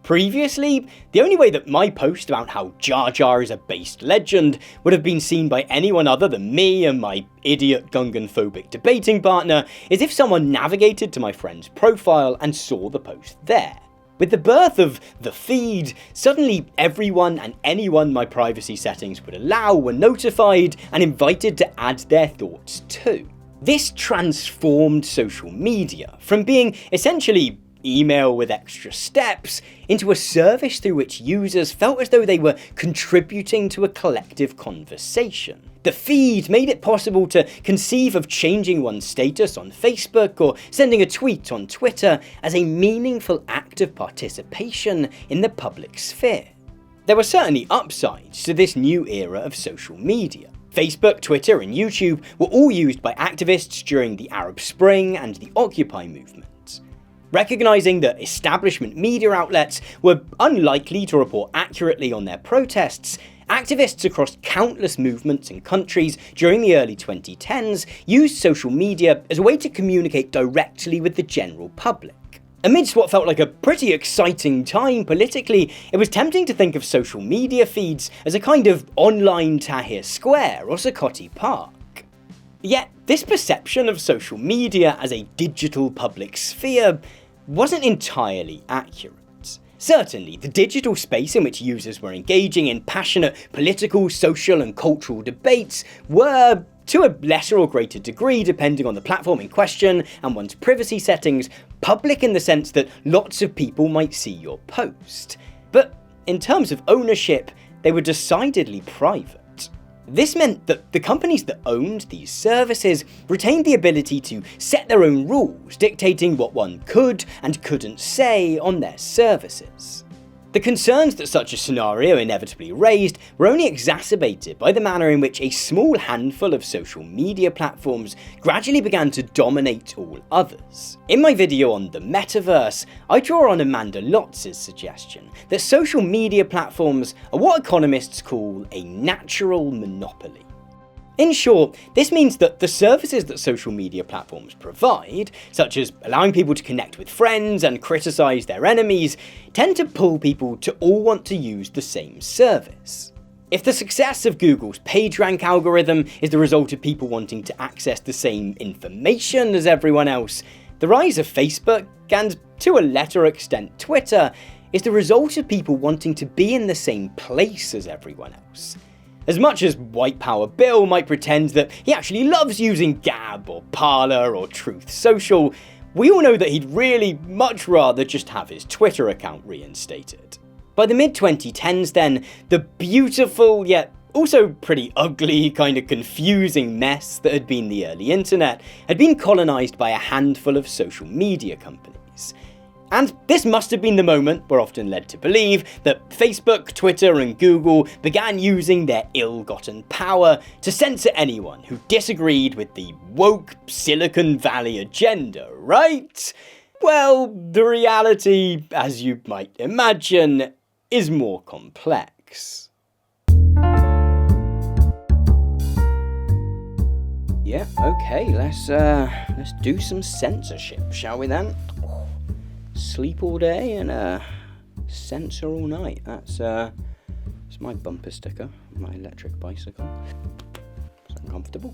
Previously, the only way that my post about how Jar Jar is a based legend would have been seen by anyone other than me and my idiot Gungan-phobic debating partner is if someone navigated to my friend's profile and saw the post there. With the birth of the feed, suddenly everyone and anyone my privacy settings would allow were notified and invited to add their thoughts too. This transformed social media from being essentially email with extra steps into a service through which users felt as though they were contributing to a collective conversation. The feed made it possible to conceive of changing one's status on Facebook or sending a tweet on Twitter as a meaningful act of participation in the public sphere. There were certainly upsides to this new era of social media. Facebook, Twitter, and YouTube were all used by activists during the Arab Spring and the Occupy movement. Recognising that establishment media outlets were unlikely to report accurately on their protests, activists across countless movements and countries during the early 2010s used social media as a way to communicate directly with the general public. Amidst what felt like a pretty exciting time politically, it was tempting to think of social media feeds as a kind of online Tahrir Square or Zuccotti Park. Yet, this perception of social media as a digital public sphere wasn't entirely accurate. Certainly, the digital space in which users were engaging in passionate political, social, and cultural debates were, to a lesser or greater degree depending on the platform in question and one's privacy settings, public in the sense that lots of people might see your post. But in terms of ownership, they were decidedly private. This meant that the companies that owned these services retained the ability to set their own rules, dictating what one could and couldn't say on their services. The concerns that such a scenario inevitably raised were only exacerbated by the manner in which a small handful of social media platforms gradually began to dominate all others. In my video on the metaverse, I draw on Amanda Lotz's suggestion that social media platforms are what economists call a natural monopoly. In short, this means that the services that social media platforms provide, such as allowing people to connect with friends and criticise their enemies, tend to pull people to all want to use the same service. If the success of Google's PageRank algorithm is the result of people wanting to access the same information as everyone else, the rise of Facebook, and to a lesser extent Twitter, is the result of people wanting to be in the same place as everyone else. As much as White Power Bill might pretend that he actually loves using Gab or Parler or Truth Social, we all know that he'd really much rather just have his Twitter account reinstated. By the mid-2010s then, the beautiful yet also pretty ugly, kind of confusing mess that had been the early internet had been colonised by a handful of social media companies. And this must have been the moment we're often led to believe that Facebook, Twitter, and Google began using their ill-gotten power to censor anyone who disagreed with the woke Silicon Valley agenda, right? Well, the reality, as you might imagine, is more complex. Yeah, okay, let's do some censorship, shall we then? Sleep all day and censor all night. That's my bumper sticker on my electric bicycle. It's uncomfortable.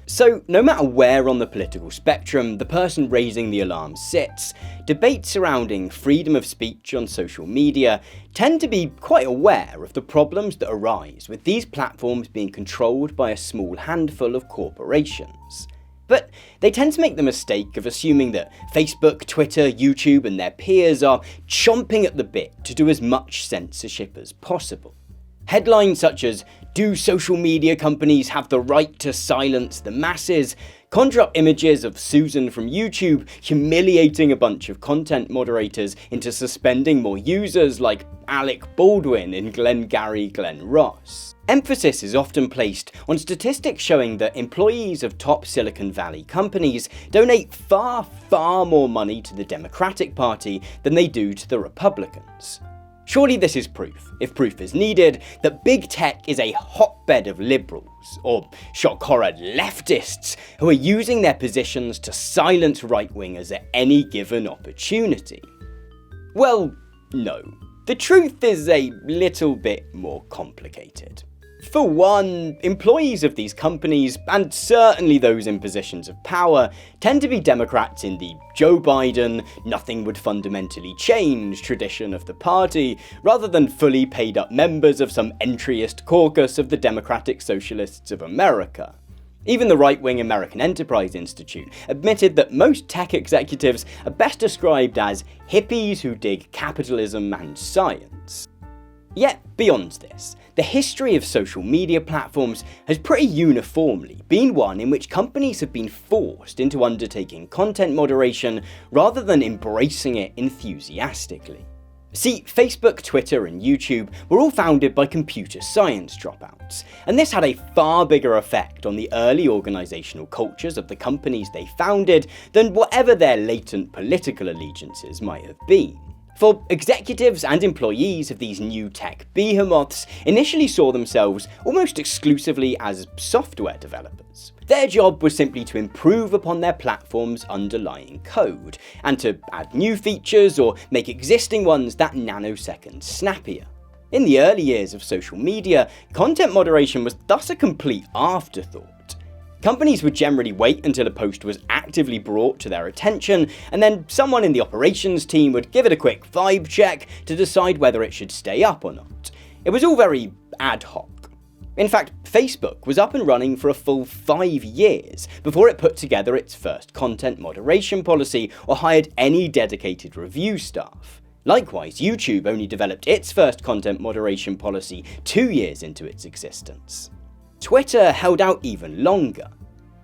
So, no matter where on the political spectrum the person raising the alarm sits, debates surrounding freedom of speech on social media tend to be quite aware of the problems that arise with these platforms being controlled by a small handful of corporations. But they tend to make the mistake of assuming that Facebook, Twitter, YouTube and their peers are chomping at the bit to do as much censorship as possible. Headlines such as "Do social media companies have the right to silence the masses?" conjure up images of Susan from YouTube humiliating a bunch of content moderators into suspending more users like Alec Baldwin in Glengarry Glen Ross. Emphasis is often placed on statistics showing that employees of top Silicon Valley companies donate far more money to the Democratic Party than they do to the Republicans. Surely this is proof, if proof is needed, that big tech is a hotbed of liberals, or shock horror leftists, who are using their positions to silence right-wingers at any given opportunity. Well, no. The truth is a little bit more complicated. For one, employees of these companies, and certainly those in positions of power, tend to be Democrats in the Joe Biden, nothing would fundamentally change tradition of the party, rather than fully paid up members of some entryist caucus of the Democratic Socialists of America. Even the right-wing American Enterprise Institute admitted that most tech executives are best described as hippies who dig capitalism and science. Yet, beyond this, the history of social media platforms has pretty uniformly been one in which companies have been forced into undertaking content moderation rather than embracing it enthusiastically. See, Facebook, Twitter and YouTube were all founded by computer science dropouts, and this had a far bigger effect on the early organisational cultures of the companies they founded than whatever their latent political allegiances might have been. For executives and employees of these new tech behemoths initially saw themselves almost exclusively as software developers. Their job was simply to improve upon their platform's underlying code, and to add new features or make existing ones that nanosecond snappier. In the early years of social media, content moderation was thus a complete afterthought. Companies would generally wait until a post was actively brought to their attention, and then someone in the operations team would give it a quick vibe check to decide whether it should stay up or not. It was all very ad hoc. In fact, Facebook was up and running for a full 5 years before it put together its first content moderation policy or hired any dedicated review staff. Likewise, YouTube only developed its first content moderation policy 2 years into its existence. Twitter held out even longer.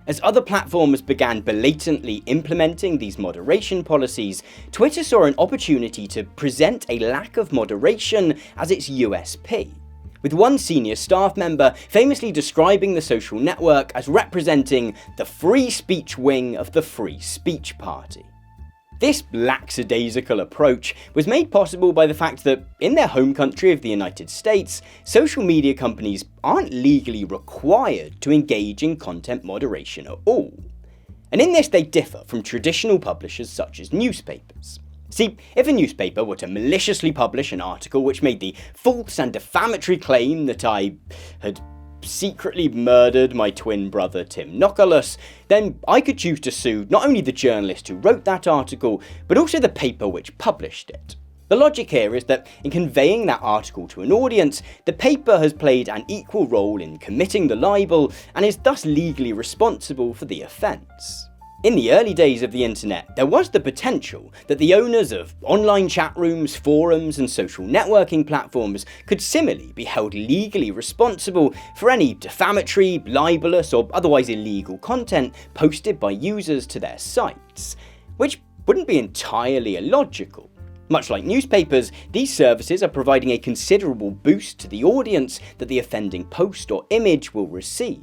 As other platforms began blatantly implementing these moderation policies, Twitter saw an opportunity to present a lack of moderation as its USP, with one senior staff member famously describing the social network as representing the free speech wing of the Free Speech Party. This lackadaisical approach was made possible by the fact that, in their home country of the United States, social media companies aren't legally required to engage in content moderation at all. And in this they differ from traditional publishers such as newspapers. See, if a newspaper were to maliciously publish an article which made the false and defamatory claim that I had secretly murdered my twin brother Tim Nokolos, then I could choose to sue not only the journalist who wrote that article, but also the paper which published it. The logic here is that in conveying that article to an audience, the paper has played an equal role in committing the libel and is thus legally responsible for the offence. In the early days of the internet, there was the potential that the owners of online chat rooms, forums and social networking platforms could similarly be held legally responsible for any defamatory, libelous or otherwise illegal content posted by users to their sites, which wouldn't be entirely illogical. Much like newspapers, these services are providing a considerable boost to the audience that the offending post or image will receive.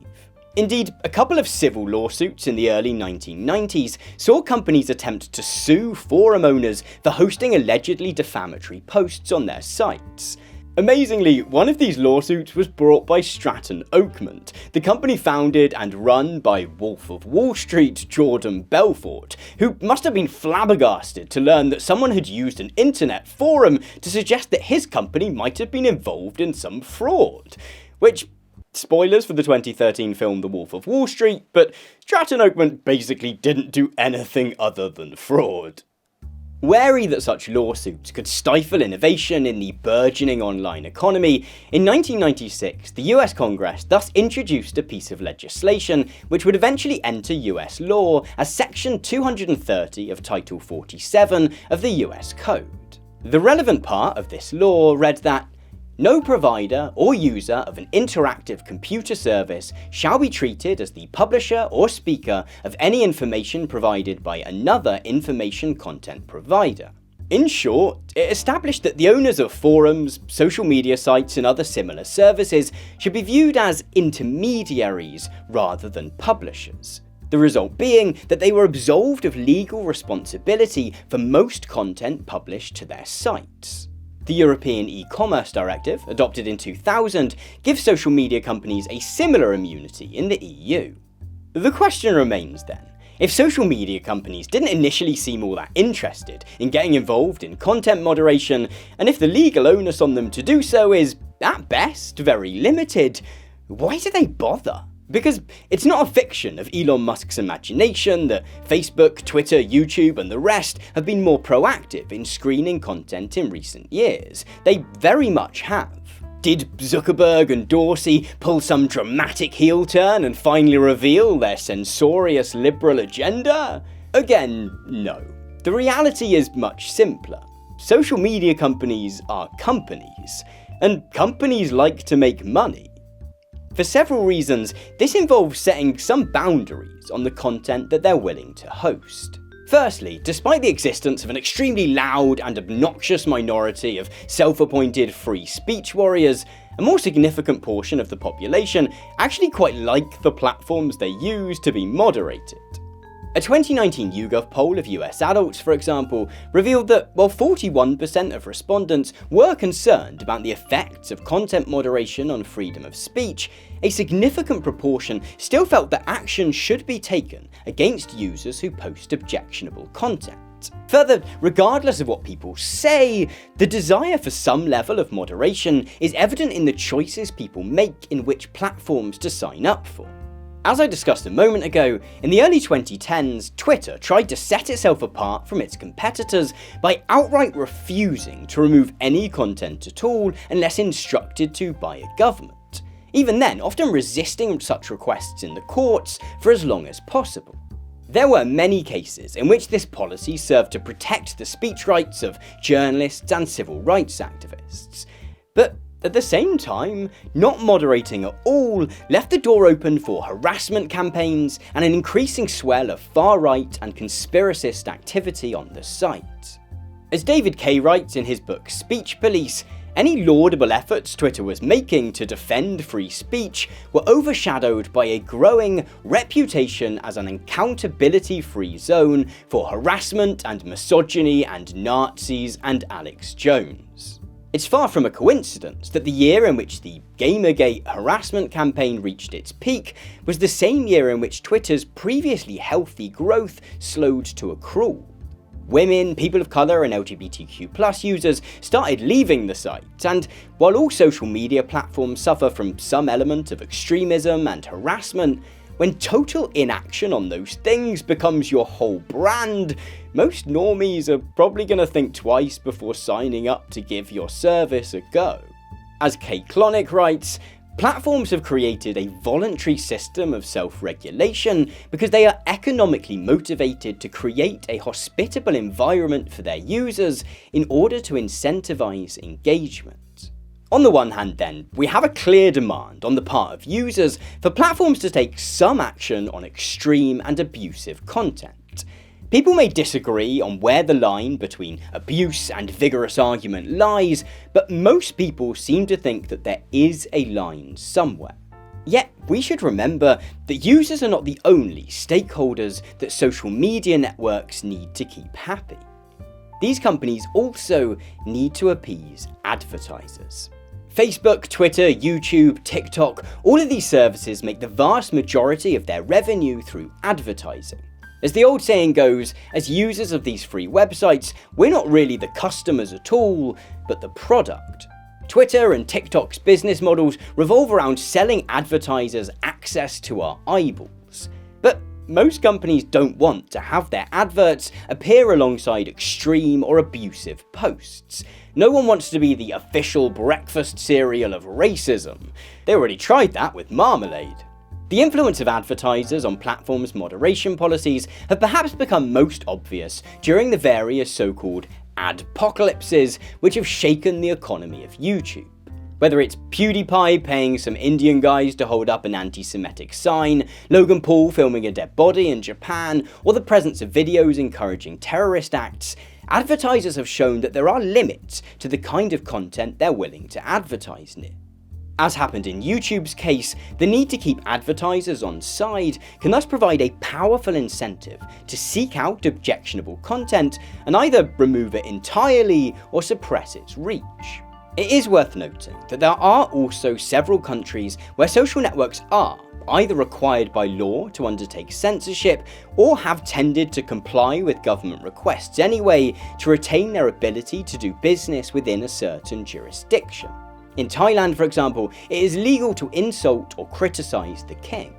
Indeed, a couple of civil lawsuits in the early 1990s saw companies attempt to sue forum owners for hosting allegedly defamatory posts on their sites. Amazingly, one of these lawsuits was brought by Stratton Oakmont, the company founded and run by Wolf of Wall Street Jordan Belfort, who must have been flabbergasted to learn that someone had used an internet forum to suggest that his company might have been involved in some fraud, which Spoilers for the 2013 film The Wolf of Wall Street, but Stratton Oakmont basically didn't do anything other than fraud. Wary that such lawsuits could stifle innovation in the burgeoning online economy, in 1996 the US Congress thus introduced a piece of legislation which would eventually enter US law as Section 230 of Title 47 of the US Code. The relevant part of this law read that no provider or user of an interactive computer service shall be treated as the publisher or speaker of any information provided by another information content provider. In short, it established that the owners of forums, social media sites and other similar services should be viewed as intermediaries rather than publishers. The result being that they were absolved of legal responsibility for most content published to their sites. The European E-commerce Directive, adopted in 2000, gives social media companies a similar immunity in the EU. The question remains then, if social media companies didn't initially seem all that interested in getting involved in content moderation, and if the legal onus on them to do so is, at best, very limited, why do they bother? Because it's not a fiction of Elon Musk's imagination that Facebook, Twitter, YouTube and the rest have been more proactive in screening content in recent years. They very much have. Did Zuckerberg and Dorsey pull some dramatic heel turn and finally reveal their censorious liberal agenda? Again, no. The reality is much simpler. Social media companies are companies, and companies like to make money. For several reasons, this involves setting some boundaries on the content that they're willing to host. Firstly, despite the existence of an extremely loud and obnoxious minority of self-appointed free speech warriors, a more significant portion of the population actually quite like the platforms they use to be moderated. A 2019 YouGov poll of US adults, for example, revealed that while 41% of respondents were concerned about the effects of content moderation on freedom of speech, a significant proportion still felt that action should be taken against users who post objectionable content. Further, regardless of what people say, the desire for some level of moderation is evident in the choices people make in which platforms to sign up for. As I discussed a moment ago, in the early 2010s, Twitter tried to set itself apart from its competitors by outright refusing to remove any content at all unless instructed to by a government. Even then, often resisting such requests in the courts for as long as possible. There were many cases in which this policy served to protect the speech rights of journalists and civil rights activists. But at the same time, not moderating at all left the door open for harassment campaigns and an increasing swell of far-right and conspiracist activity on the site. As David Kay writes in his book Speech Police, any laudable efforts Twitter was making to defend free speech were overshadowed by a growing reputation as an accountability-free zone for harassment and misogyny and Nazis and Alex Jones. It's far from a coincidence that the year in which the Gamergate harassment campaign reached its peak was the same year in which Twitter's previously healthy growth slowed to a crawl. Women, people of colour and LGBTQ+ users started leaving the site, and while all social media platforms suffer from some element of extremism and harassment, when total inaction on those things becomes your whole brand, most normies are probably going to think twice before signing up to give your service a go. As Kate Klonick writes, platforms have created a voluntary system of self-regulation because they are economically motivated to create a hospitable environment for their users in order to incentivize engagement. On the one hand then, we have a clear demand on the part of users for platforms to take some action on extreme and abusive content. People may disagree on where the line between abuse and vigorous argument lies, but most people seem to think that there is a line somewhere. Yet, we should remember that users are not the only stakeholders that social media networks need to keep happy. These companies also need to appease advertisers. Facebook, Twitter, YouTube, TikTok, all of these services make the vast majority of their revenue through advertising. As the old saying goes, as users of these free websites, we're not really the customers at all, but the product. Twitter and TikTok's business models revolve around selling advertisers access to our eyeballs. But most companies don't want to have their adverts appear alongside extreme or abusive posts. No one wants to be the official breakfast cereal of racism. They already tried that with marmalade. The influence of advertisers on platforms' moderation policies have perhaps become most obvious during the various so-called adpocalypses which have shaken the economy of YouTube. Whether it's PewDiePie paying some Indian guys to hold up an anti-Semitic sign, Logan Paul filming a dead body in Japan, or the presence of videos encouraging terrorist acts, advertisers have shown that there are limits to the kind of content they're willing to advertise near. As happened in YouTube's case, the need to keep advertisers on side can thus provide a powerful incentive to seek out objectionable content and either remove it entirely or suppress its reach. It is worth noting that there are also several countries where social networks are either required by law to undertake censorship or have tended to comply with government requests anyway to retain their ability to do business within a certain jurisdiction. In Thailand, for example, it is legal to insult or criticise the king.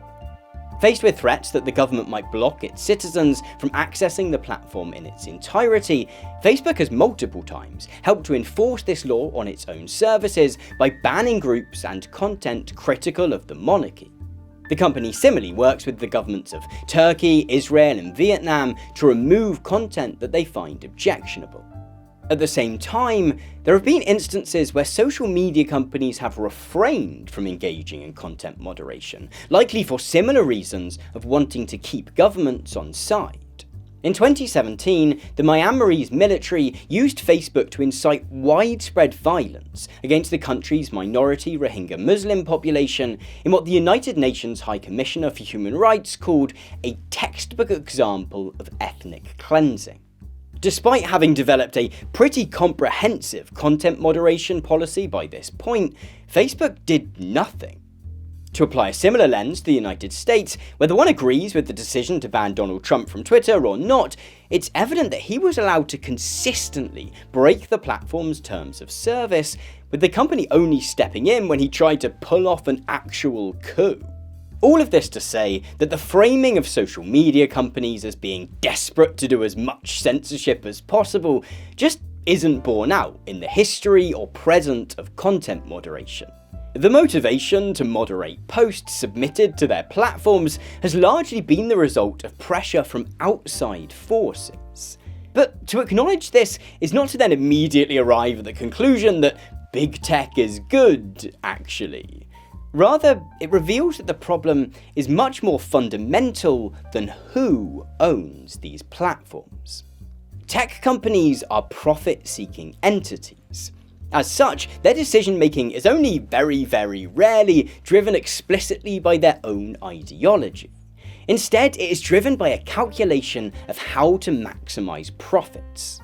Faced with threats that the government might block its citizens from accessing the platform in its entirety, Facebook has multiple times helped to enforce this law on its own services by banning groups and content critical of the monarchy. The company similarly works with the governments of Turkey, Israel and Vietnam to remove content that they find objectionable. At the same time, there have been instances where social media companies have refrained from engaging in content moderation, likely for similar reasons of wanting to keep governments on side. In 2017, the Myanmarese military used Facebook to incite widespread violence against the country's minority Rohingya Muslim population in what the United Nations High Commissioner for Human Rights called a textbook example of ethnic cleansing. Despite having developed a pretty comprehensive content moderation policy by this point, Facebook did nothing. To apply a similar lens to the United States, whether one agrees with the decision to ban Donald Trump from Twitter or not, it's evident that he was allowed to consistently break the platform's terms of service, with the company only stepping in when he tried to pull off an actual coup. All of this to say that the framing of social media companies as being desperate to do as much censorship as possible just isn't borne out in the history or present of content moderation. The motivation to moderate posts submitted to their platforms has largely been the result of pressure from outside forces. But to acknowledge this is not to then immediately arrive at the conclusion that big tech is good, actually. Rather, it reveals that the problem is much more fundamental than who owns these platforms. Tech companies are profit-seeking entities. As such, their decision-making is only very, very rarely driven explicitly by their own ideology. Instead, it is driven by a calculation of how to maximize profits.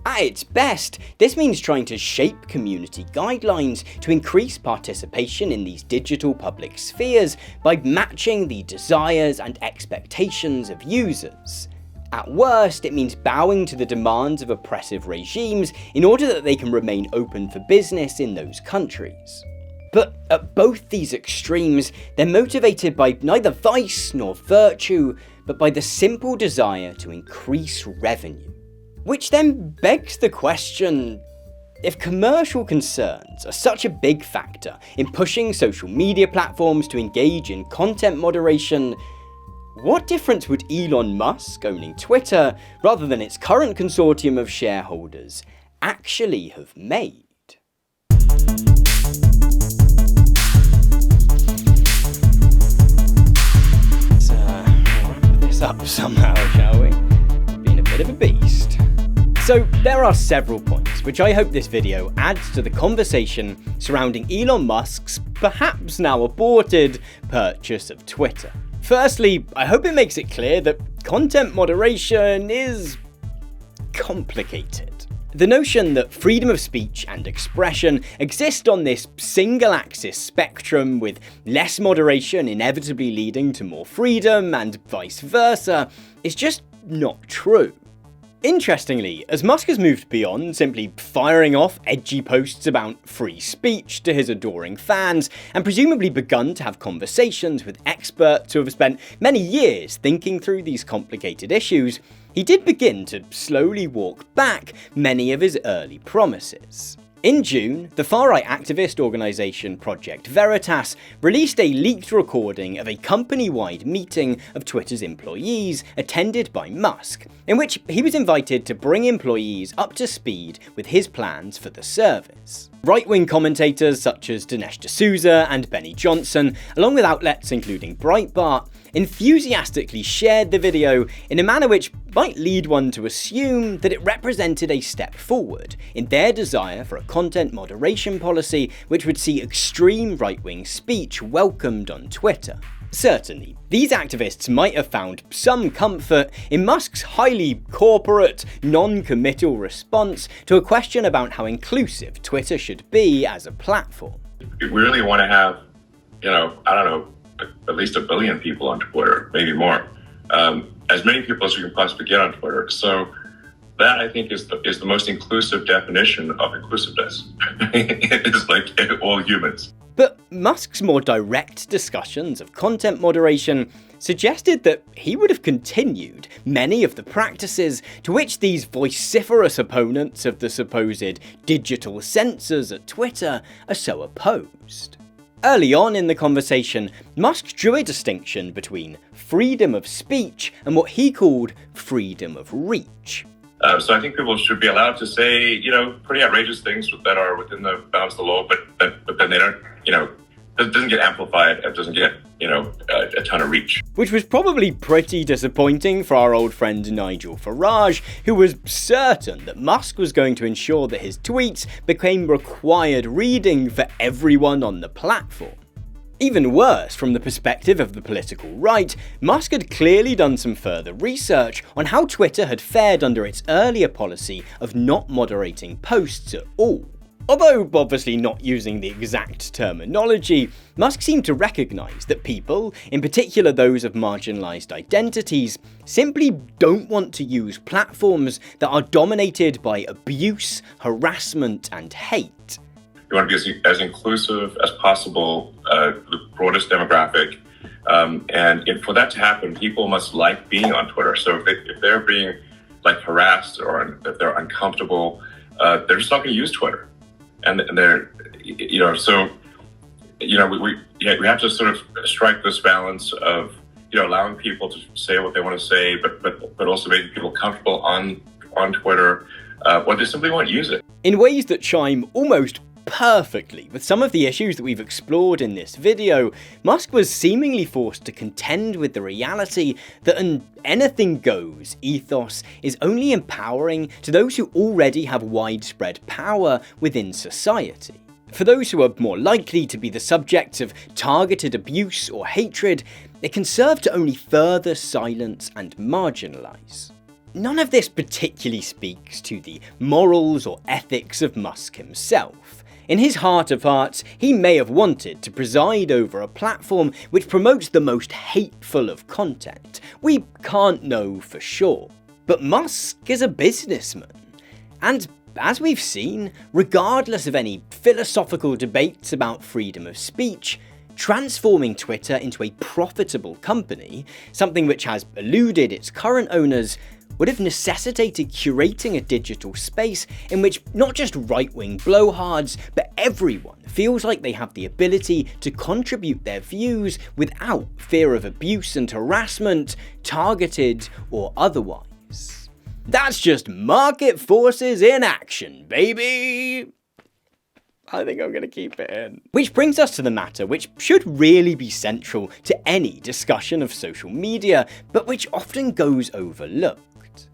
At its best, this means trying to shape community guidelines to increase participation in these digital public spheres by matching the desires and expectations of users. At worst, it means bowing to the demands of oppressive regimes in order that they can remain open for business in those countries. But at both these extremes, they're motivated by neither vice nor virtue, but by the simple desire to increase revenue. Which then begs the question, if commercial concerns are such a big factor in pushing social media platforms to engage in content moderation, what difference would Elon Musk owning Twitter, rather than its current consortium of shareholders, actually have made? Let's wrap this up somehow, shall we? Being a bit of a beast. So there are several points which I hope this video adds to the conversation surrounding Elon Musk's perhaps now aborted purchase of Twitter. Firstly, I hope it makes it clear that content moderation is complicated. The notion that freedom of speech and expression exist on this single-axis spectrum, with less moderation inevitably leading to more freedom and vice versa, is just not true. Interestingly, as Musk has moved beyond simply firing off edgy posts about free speech to his adoring fans, and presumably begun to have conversations with experts who have spent many years thinking through these complicated issues, he did begin to slowly walk back many of his early promises. In June, the far-right activist organisation Project Veritas released a leaked recording of a company-wide meeting of Twitter's employees attended by Musk, in which he was invited to bring employees up to speed with his plans for the service. Right-wing commentators such as Dinesh D'Souza and Benny Johnson, along with outlets including Breitbart, enthusiastically shared the video in a manner which might lead one to assume that it represented a step forward in their desire for a content moderation policy which would see extreme right-wing speech welcomed on Twitter. Certainly, these activists might have found some comfort in Musk's highly corporate, non-committal response to a question about how inclusive Twitter should be as a platform. We really want to have, at least 1 billion people on Twitter, maybe more. As many people as we can possibly get on Twitter. So that, I think, is the most inclusive definition of inclusiveness. It's like all humans. But Musk's more direct discussions of content moderation suggested that he would have continued many of the practices to which these vociferous opponents of the supposed digital censors at Twitter are so opposed. Early on in the conversation, Musk drew a distinction between freedom of speech and what he called freedom of reach. So I think people should be allowed to say, pretty outrageous things that are within the bounds of the law, but then they don't, it doesn't get amplified, it doesn't get, a ton of reach. Which was probably pretty disappointing for our old friend Nigel Farage, who was certain that Musk was going to ensure that his tweets became required reading for everyone on the platform. Even worse, from the perspective of the political right, Musk had clearly done some further research on how Twitter had fared under its earlier policy of not moderating posts at all. Although obviously not using the exact terminology, Musk seemed to recognise that people, in particular those of marginalised identities, simply don't want to use platforms that are dominated by abuse, harassment and hate. You want to be as inclusive as possible, the broadest demographic, and for that to happen, people must like being on Twitter. So if they're being harassed or if they're uncomfortable, they're just not going to use Twitter. And they're, we have to sort of strike this balance of, allowing people to say what they want to say, but also making people comfortable on Twitter, or they simply won't use it. In ways that chime almost perfectly with some of the issues that we've explored in this video, Musk was seemingly forced to contend with the reality that an anything goes ethos is only empowering to those who already have widespread power within society. For those who are more likely to be the subjects of targeted abuse or hatred, it can serve to only further silence and marginalise. None of this particularly speaks to the morals or ethics of Musk himself. In his heart of hearts, he may have wanted to preside over a platform which promotes the most hateful of content. We can't know for sure. But Musk is a businessman. And as we've seen, regardless of any philosophical debates about freedom of speech, transforming Twitter into a profitable company, something which has eluded its current owners, would have necessitated curating a digital space in which not just right-wing blowhards, but everyone feels like they have the ability to contribute their views without fear of abuse and harassment, targeted or otherwise. That's just market forces in action, baby! I think I'm going to keep it in. Which brings us to the matter which should really be central to any discussion of social media, but which often goes overlooked.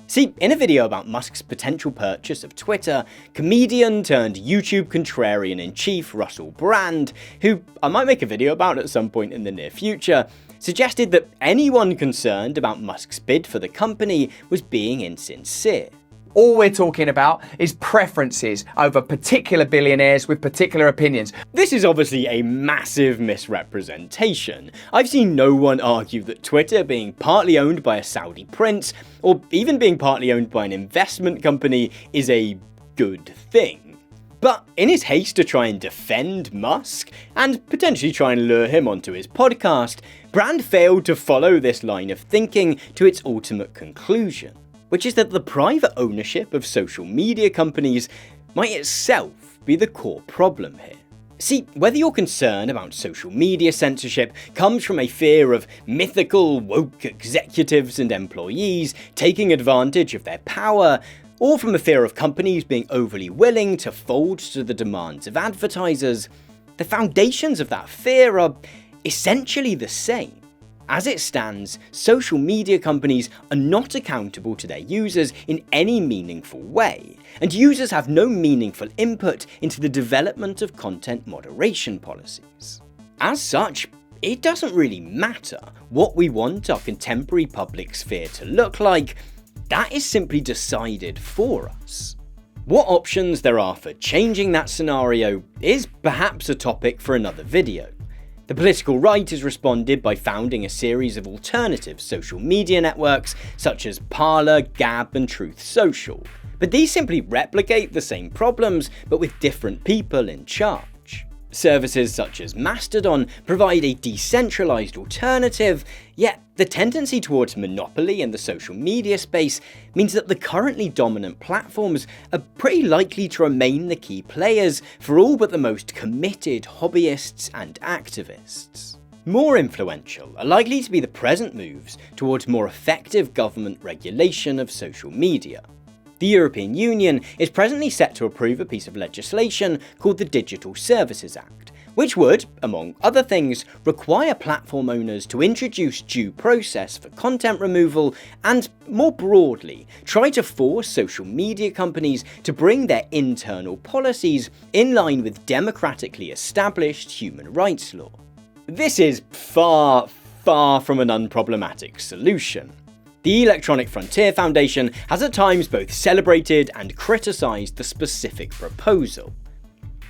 See, in a video about Musk's potential purchase of Twitter, comedian turned YouTube contrarian-in-chief Russell Brand, who I might make a video about at some point in the near future, suggested that anyone concerned about Musk's bid for the company was being insincere. All we're talking about is preferences over particular billionaires with particular opinions. This is obviously a massive misrepresentation. I've seen no one argue that Twitter being partly owned by a Saudi prince, or even being partly owned by an investment company, is a good thing. But in his haste to try and defend Musk, and potentially try and lure him onto his podcast, Brand failed to follow this line of thinking to its ultimate conclusion, which is that the private ownership of social media companies might itself be the core problem here. See, whether your concern about social media censorship comes from a fear of mythical, woke executives and employees taking advantage of their power, or from a fear of companies being overly willing to fold to the demands of advertisers, the foundations of that fear are essentially the same. As it stands, social media companies are not accountable to their users in any meaningful way, and users have no meaningful input into the development of content moderation policies. As such, it doesn't really matter what we want our contemporary public sphere to look like. That is simply decided for us. What options there are for changing that scenario is perhaps a topic for another video. The political right has responded by founding a series of alternative social media networks such as Parler, Gab and Truth Social. But these simply replicate the same problems but with different people in charge. Services such as Mastodon provide a decentralized alternative, yet the tendency towards monopoly in the social media space means that the currently dominant platforms are pretty likely to remain the key players for all but the most committed hobbyists and activists. More influential are likely to be the present moves towards more effective government regulation of social media. The European Union is presently set to approve a piece of legislation called the Digital Services Act, which would, among other things, require platform owners to introduce due process for content removal and, more broadly, try to force social media companies to bring their internal policies in line with democratically established human rights law. This is far from an unproblematic solution. The Electronic Frontier Foundation has at times both celebrated and criticised the specific proposal.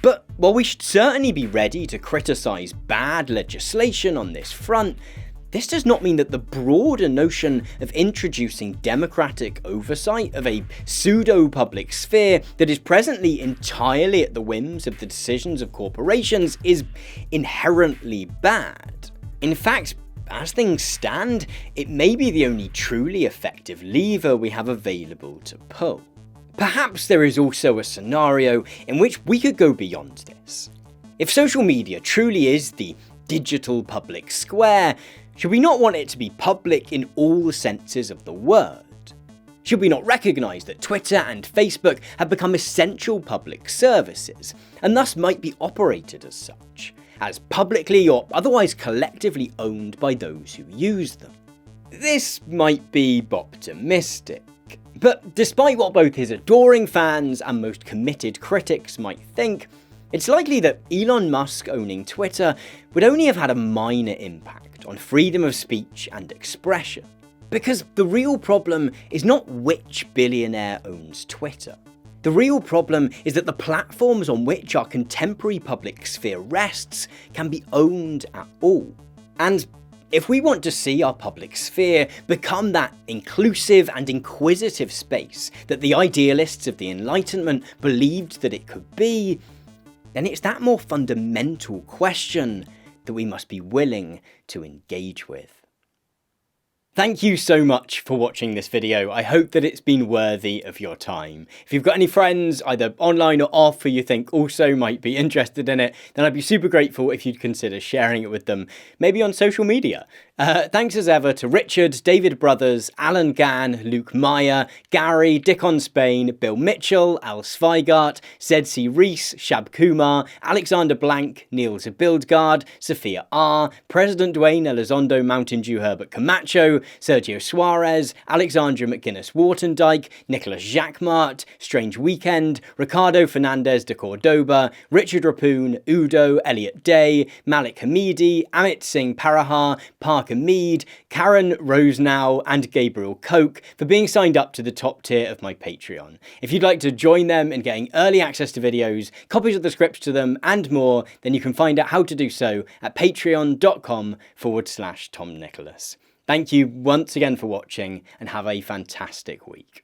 But while we should certainly be ready to criticise bad legislation on this front, this does not mean that the broader notion of introducing democratic oversight of a pseudo-public sphere that is presently entirely at the whims of the decisions of corporations is inherently bad. In fact, as things stand, it may be the only truly effective lever we have available to pull. Perhaps there is also a scenario in which we could go beyond this. If social media truly is the digital public square, should we not want it to be public in all senses of the word? Should we not recognise that Twitter and Facebook have become essential public services, and thus might be operated as such, as publicly or otherwise collectively owned by those who use them? This might be optimistic, but despite what both his adoring fans and most committed critics might think, it's likely that Elon Musk owning Twitter would only have had a minor impact on freedom of speech and expression. Because the real problem is not which billionaire owns Twitter. The real problem is that the platforms on which our contemporary public sphere rests can be owned at all. And if we want to see our public sphere become that inclusive and inquisitive space that the idealists of the Enlightenment believed that it could be, then it's that more fundamental question that we must be willing to engage with. Thank you so much for watching this video. I hope that it's been worthy of your time. If you've got any friends, either online or off, who you think also might be interested in it, then I'd be super grateful if you'd consider sharing it with them, maybe on social media. Thanks as ever to Richard, David Brothers, Alan Gann, Luke Meyer, Gary, Dick on Spain, Bill Mitchell, Al Zweigart, Zedsi Reese, Shab Kumar, Alexander Blank, Neil Zabildgaard, Sophia R, President Dwayne Elizondo Mountain Dew Herbert Camacho, Sergio Suarez, Alexandra McGuinness-Wartendike, Nicholas Jacquemart, Strange Weekend, Ricardo Fernandez de Cordoba, Richard Rapoon, Udo, Elliot Day, Malik Hamidi, Amit Singh Parahar, Parker Mead, Karen Rosenow, and Gabriel Koch for being signed up to the top tier of my Patreon. If you'd like to join them in getting early access to videos, copies of the scripts to them, and more, then you can find out how to do so at patreon.com/Tom Nicholas. Thank you once again for watching, and have a fantastic week.